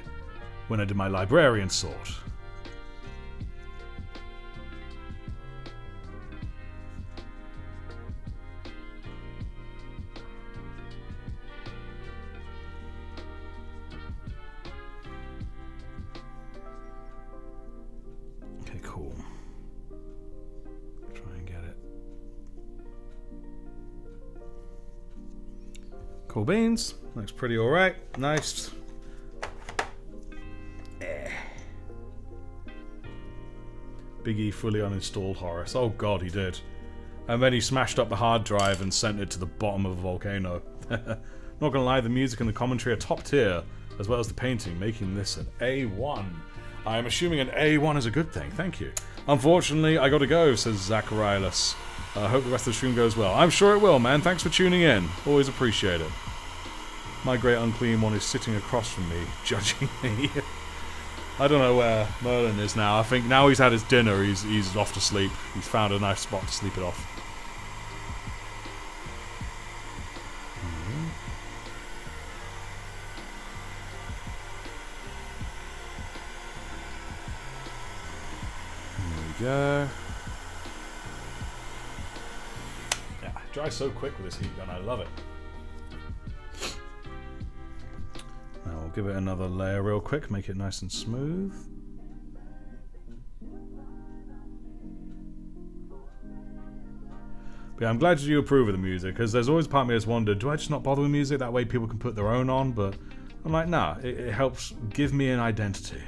when I did my librarian sword. Okay, cool. Try and get it. Cool beans. Looks pretty alright. Nice. Big E fully uninstalled Horace. Oh god, he did. And then he smashed up the hard drive and sent it to the bottom of a volcano. Not gonna lie, the music and the commentary are top tier, as well as the painting, making this an A1. I'm assuming an A1 is a good thing, thank you. Unfortunately, I gotta go, says Zacharias. I hope the rest of the stream goes well. I'm sure it will, man. Thanks for tuning in. Always appreciate it. My great unclean one is sitting across from me, judging me. I don't know where Merlin is now. I think now he's had his dinner, he's off to sleep. He's found a nice spot to sleep it off. There we go. Yeah, it dries so quick with this heat gun, I love it. Now we'll give it another layer real quick, make it nice and smooth. But yeah, I'm glad you approve of the music, because there's always a part of me that's wondered, do I just not bother with music? That way people can put their own on, but I'm like, nah, it helps give me an identity.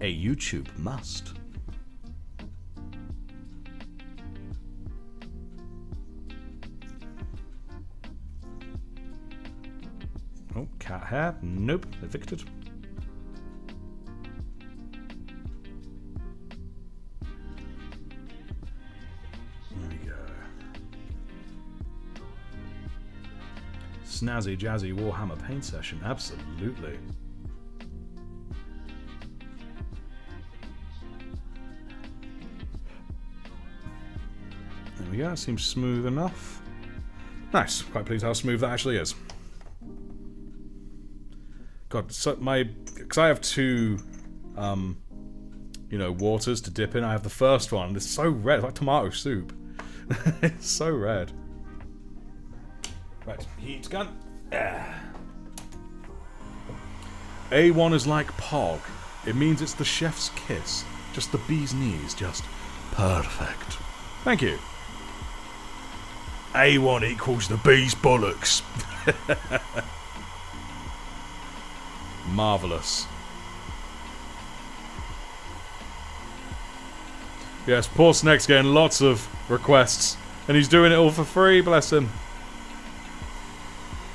A YouTube must. Oh, cat hair. Nope, evicted. There we go. Snazzy, jazzy Warhammer paint session. Absolutely. There we go. Seems smooth enough. Nice. Quite pleased how smooth that actually is. God, so because I have two, waters to dip in. I have the first one. It's so red, it's like tomato soup. It's so red. Right, heat gun. A1 is like Pog. It means it's the chef's kiss. Just the bee's knees, just perfect. Thank you. A1 equals the B's bollocks. Marvellous. Yes, poor Snake's getting lots of requests. And he's doing it all for free, bless him.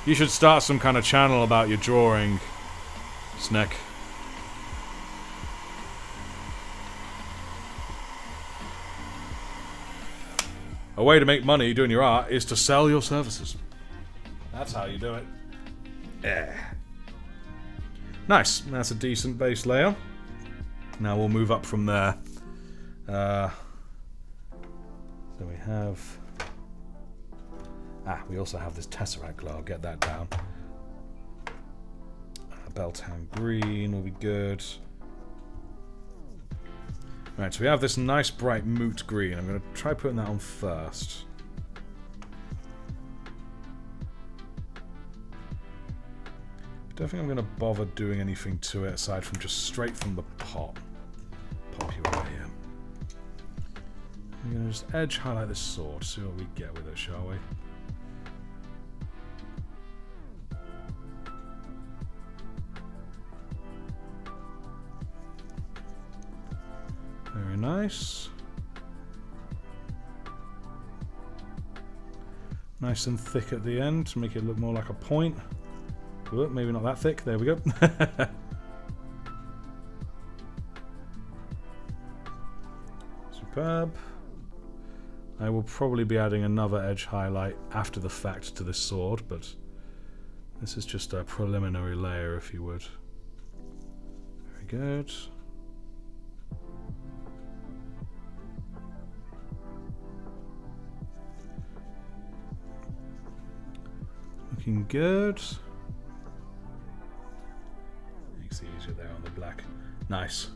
You should start some kind of channel about your drawing, Snake. A way to make money doing your art is to sell your services. That's how you do it. Yeah. Nice. That's a decent base layer. Now we'll move up from there. So we have... we also have this Tesseract glow. I'll get that down. Beltane green will be good. Right, so we have this nice bright moot green. I'm going to try putting that on first. Don't think I'm going to bother doing anything to it aside from just straight from the pot. Pop you over here. I'm going to just edge highlight this sword, see what we get with it, shall we? Very nice. Nice and thick at the end to make it look more like a point. Ooh, maybe not that thick. There we go. Superb. I will probably be adding another edge highlight after the fact to this sword, but this is just a preliminary layer, if you would. Very good. Looking good. Makes it easier there on the black. Nice.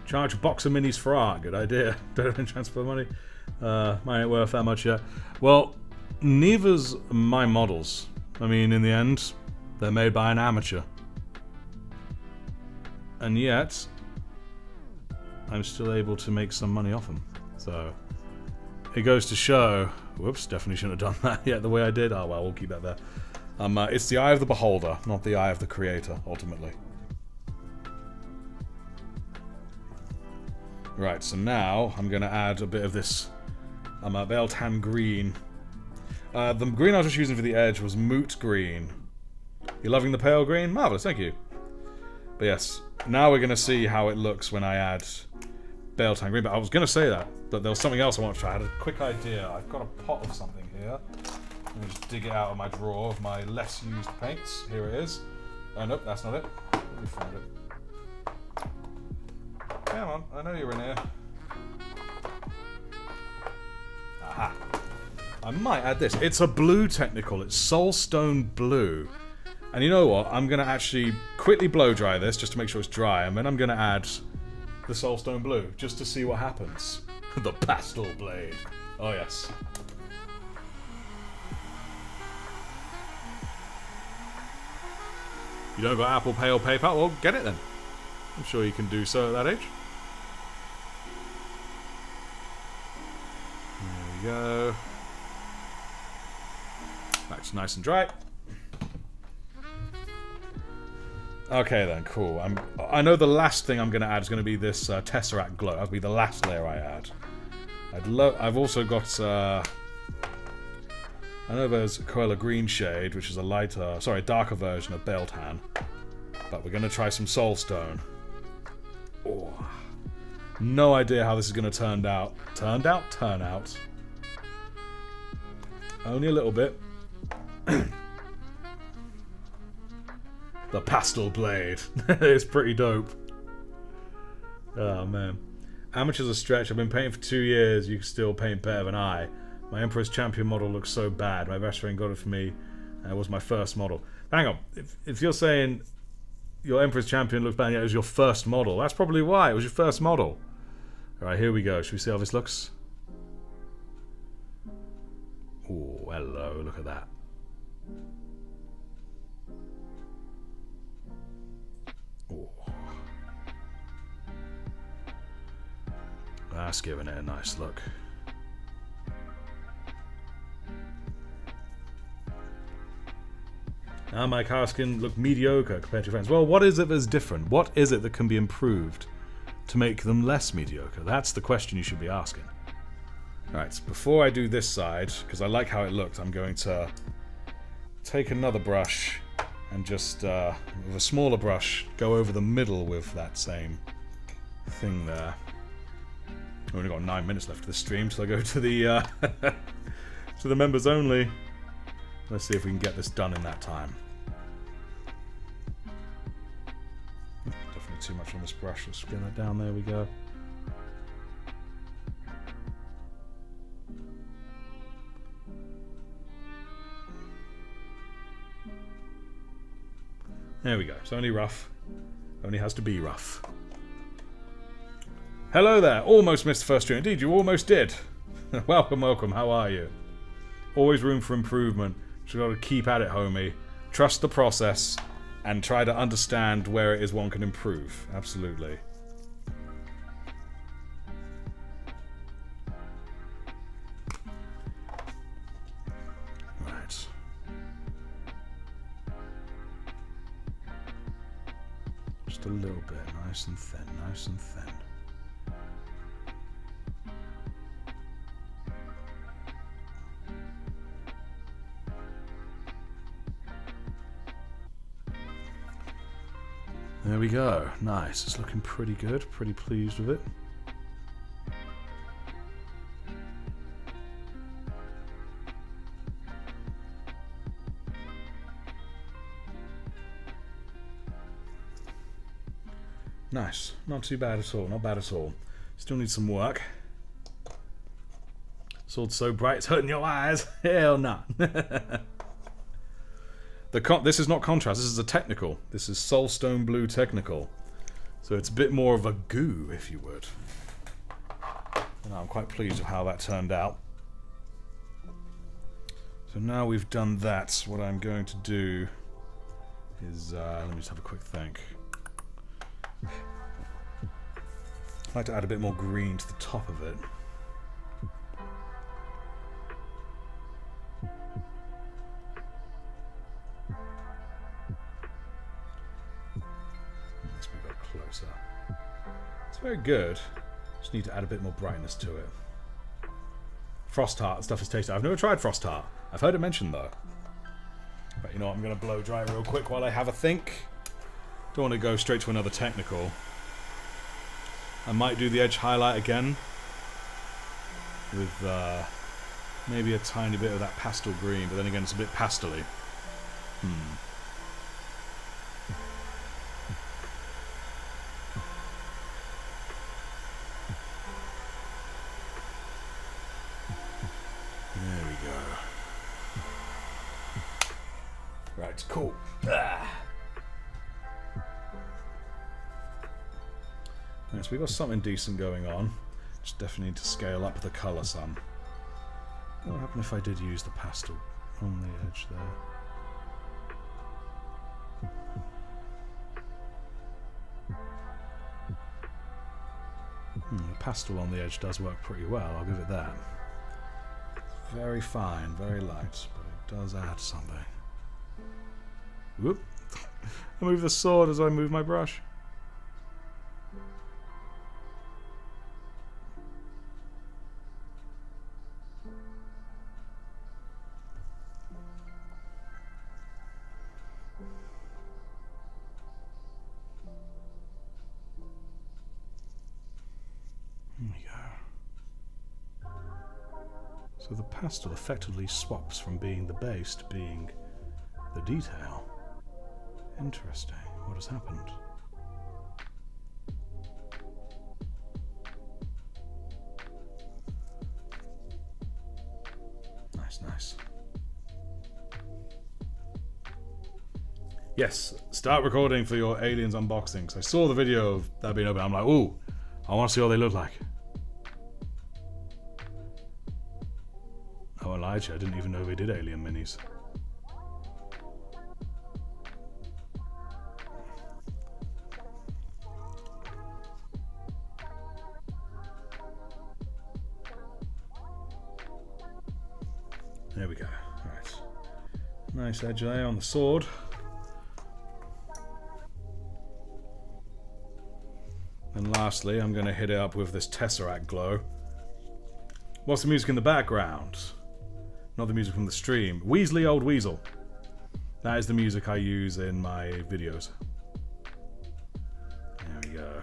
Charge a box of minis for art. Good idea. Don't transfer money. Mine ain't worth that much yet. Well, neither's my models. I mean, in the end, they're made by an amateur. And yet, I'm still able to make some money off them. So, it goes to show... Whoops, definitely shouldn't have done that yet the way I did. Oh well, we'll keep that there. It's the eye of the beholder, not the eye of the creator, ultimately. Right, so now I'm going to add a bit of this Beltane green. The green I was just using for the edge was moot green. You loving the pale green? Marvellous, thank you. But yes, now we're going to see how it looks when I add Beltane green. But I was going to say that, but there was something else I wanted to try. I had a quick idea. I've got a pot of something here. Let me just dig it out of my drawer of my less used paints. Here it is. Oh, nope, that's not it. Let me find it. Come on, I know you're in here. Aha. I might add this. It's a blue technical. It's Soulstone Blue. And you know what? I'm going to actually quickly blow dry this just to make sure it's dry. And then I'm going to add the Soulstone Blue just to see what happens. The pastel blade. Oh, yes. You don't got Apple Pay or PayPal? Well, get it then. I'm sure you can do so at that age. There we go. That's nice and dry. Okay then, cool. I know the last thing I'm going to add is going to be this Tesseract glow. That'll be the last layer I add. I've also got... I know there's Coela Green Shade, which is a lighter... Sorry, a darker version of Beltane. But we're going to try some Soulstone. Oh. No idea how this is going to turn out. Turn out. Only a little bit. The pastel blade. It's pretty dope. Oh man. Amateur's a stretch. I've been painting for 2 years. You can still paint better than I. My Emperor's Champion model looks so bad. My best friend got it for me. It was my first model. Hang on. If you're saying your Emperor's Champion looks bad, yet it was your first model, that's probably why. It was your first model. Alright, here we go. Should we see how this looks? Oh, hello. Look at that. Oh. that's giving it a nice look. Now my cars can look mediocre compared to your friends. Well, what is it that's different? What is it that can be improved to make them less mediocre? That's the question you should be asking. Alright, before I do this side, because I like how it looked, I'm going to take another brush and just, with a smaller brush, go over the middle with that same thing there. We've only got 9 minutes left of the stream till I go to the, to the members only. Let's see if we can get this done in that time. Definitely too much on this brush. Let's get that down. There we go. There we go. It's only rough. Only has to be rough. Hello there. Almost missed the first stream. Indeed, you almost did. Welcome, welcome. How are you? Always room for improvement. Just got to keep at it, homie. Trust the process and try to understand where it is one can improve. Absolutely. Right. Just a little bit. Nice and thin. Nice and thin. There we go. Nice. It's looking pretty good. Pretty pleased with it. Nice. Not too bad at all. Not bad at all. Still need some work. Sword's so bright it's hurting your eyes. Hell no. This is not contrast, this is a technical. This is Soulstone Blue Technical. So it's a bit more of a goo, if you would. And I'm quite pleased with how that turned out. So now we've done that, what I'm going to do is... let me just have a quick think. I'd like to add a bit more green to the top of it. Closer. It's very good. Just need to add a bit more brightness to it. Frost Heart stuff is tasty. I've never tried Frost Heart. I've heard it mentioned though. But you know what? I'm going to blow dry real quick while I have a think. Don't want to go straight to another technical. I might do the edge highlight again with maybe a tiny bit of that pastel green, but then again it's a bit pastel-y. There we go. Right, cool. Right, so we've got something decent going on. Just definitely need to scale up the colour some. What would happen if I did use the pastel on the edge there? The pastel on the edge does work pretty well, I'll give it that. Very fine, very light, but it does add something. Whoop! I move the sword as I move my brush. There we go. So the pastel effectively swaps from being the base to being the detail. Interesting. What has happened? Nice, nice. Yes, start recording for your Aliens unboxing. So I saw the video of that being open. I'm like, ooh, I want to see what they look like. I won't lie to you, I didn't even know they did Alien minis. There we go. Alright. Nice edge there on the sword. And lastly, I'm going to hit it up with this Tesseract glow. What's the music in the background? Not the music from the stream. Weasley Old Weasel. That is the music I use in my videos. There we go.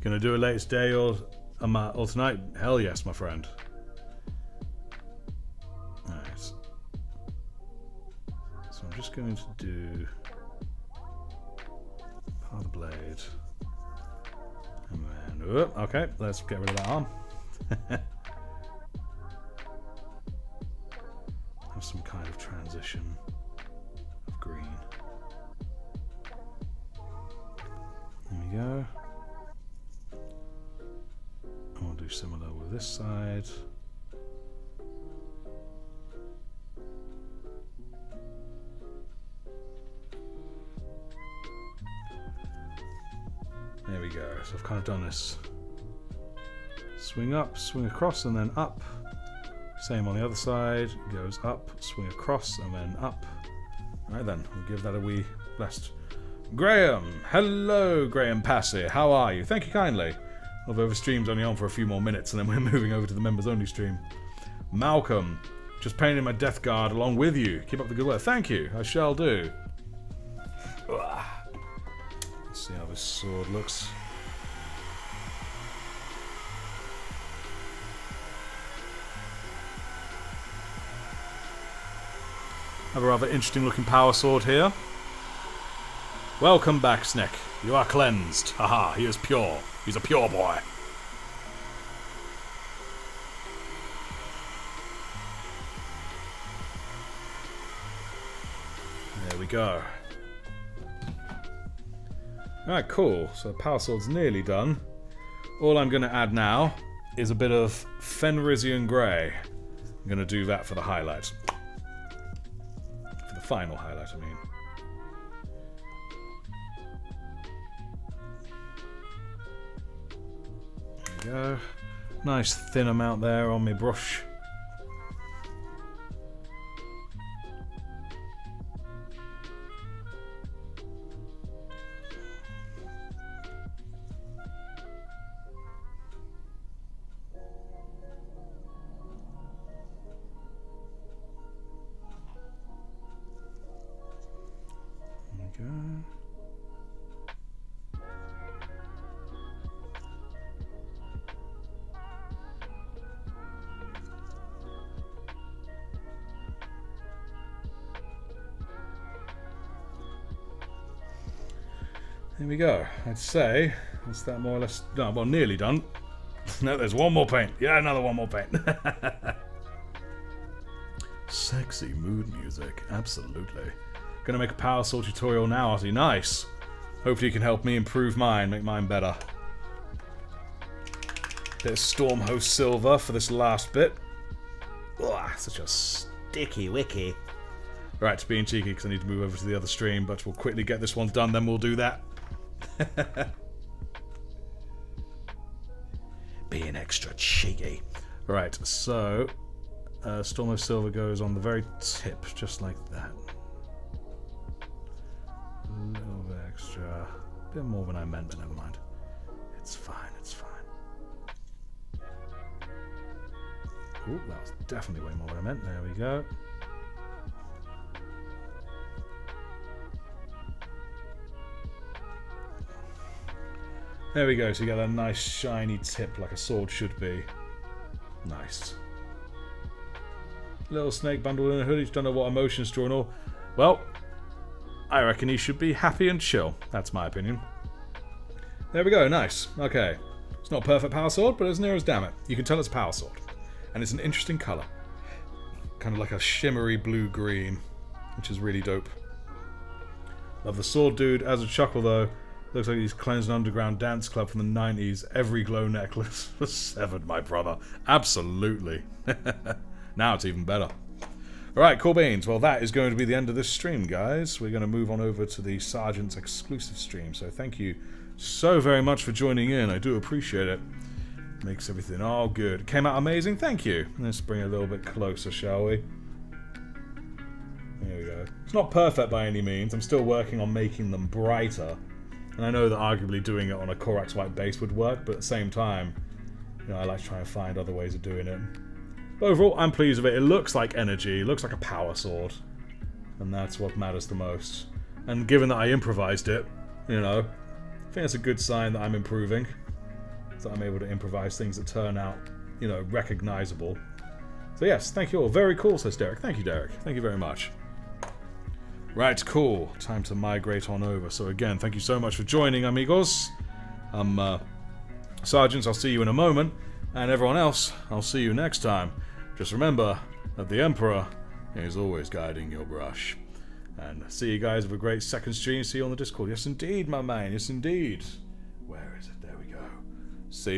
Gonna do it later today or tonight? Hell yes, my friend. Nice. So I'm just going to do part of the blade. And then, okay, let's get rid of that arm. Have some kind of transition of green. There we go. And we'll do similar with this side. There we go. So I've kind of done this. Swing up, swing across, and then up. Same on the other side. Goes up, swing across, and then up. Right then, we'll give that a wee blast. Graham! Hello, Graham Passy. How are you? Thank you kindly. Although the stream's only on for a few more minutes, and then we're moving over to the members-only stream. Malcolm. Just painting my death guard along with you. Keep up the good work. Thank you. I shall do. Let's see how this sword looks. Have a rather interesting looking power sword here. Welcome back, Snick. You are cleansed. Haha, he is pure. He's a pure boy. There we go. Alright, cool. So the power sword's nearly done. All I'm going to add now is a bit of Fenrisian Grey. I'm going to do that for the highlight. For the final highlight, I mean. There we go. Nice thin amount there on my brush. There we go. I'd say that's that more or less. No, well, nearly done. No, there's one more paint. Yeah, another one more paint. Sexy mood music, absolutely. Gonna make a power sword tutorial now, Ozzy. Nice. Hopefully you can help me improve mine, make mine better. Bit of Stormhost Silver for this last bit. Ugh, such a sticky wicky. Right, being cheeky because I need to move over to the other stream, but we'll quickly get this one done, then we'll do that. Being extra cheeky. Right, so Stormhost Silver goes on the very tip, just like that. A little bit extra. A bit more than I meant, but never mind. It's fine, it's fine. Ooh, that was definitely way more than I meant. There we go. There we go, so you get a nice shiny tip like a sword should be. Nice. Little snake bundled in a hoodie, don't know what emotions drawn all. Well, I reckon he should be happy and chill. That's my opinion. There we go, nice. Okay. It's not a perfect power sword, but as near as damn it. You can tell it's a power sword. And it's an interesting colour. Kind of like a shimmery blue-green, which is really dope. Love the sword dude. As a chuckle though, looks like he's cleansed an underground dance club from the 90s. Every glow necklace was severed, my brother. Absolutely. Now it's even better. Alright, cool beans. Well, that is going to be the end of this stream, guys. We're going to move on over to the Sergeant's exclusive stream. So thank you so very much for joining in. I do appreciate it. Makes everything all good. Came out amazing. Thank you. Let's bring it a little bit closer, shall we? There we go. It's not perfect by any means. I'm still working on making them brighter. And I know that arguably doing it on a Corax white base would work, but at the same time, you know, I like to try and find other ways of doing it. But overall, I'm pleased with it. It looks like energy. It looks like a power sword. And that's what matters the most. And given that I improvised it, you know, I think that's a good sign that I'm improving. That I'm able to improvise things that turn out, you know, recognizable. So yes, thank you all. Very cool, says Derek. Thank you, Derek. Thank you very much. Right, cool. Time to migrate on over. So again, thank you so much for joining, amigos. Sergeants, I'll see you in a moment. And everyone else, I'll see you next time. Just remember that the Emperor is always guiding your brush. And see you guys. Have a great second stream. See you on the Discord. Yes, indeed, my man. Yes, indeed. Where is it? There we go. See you.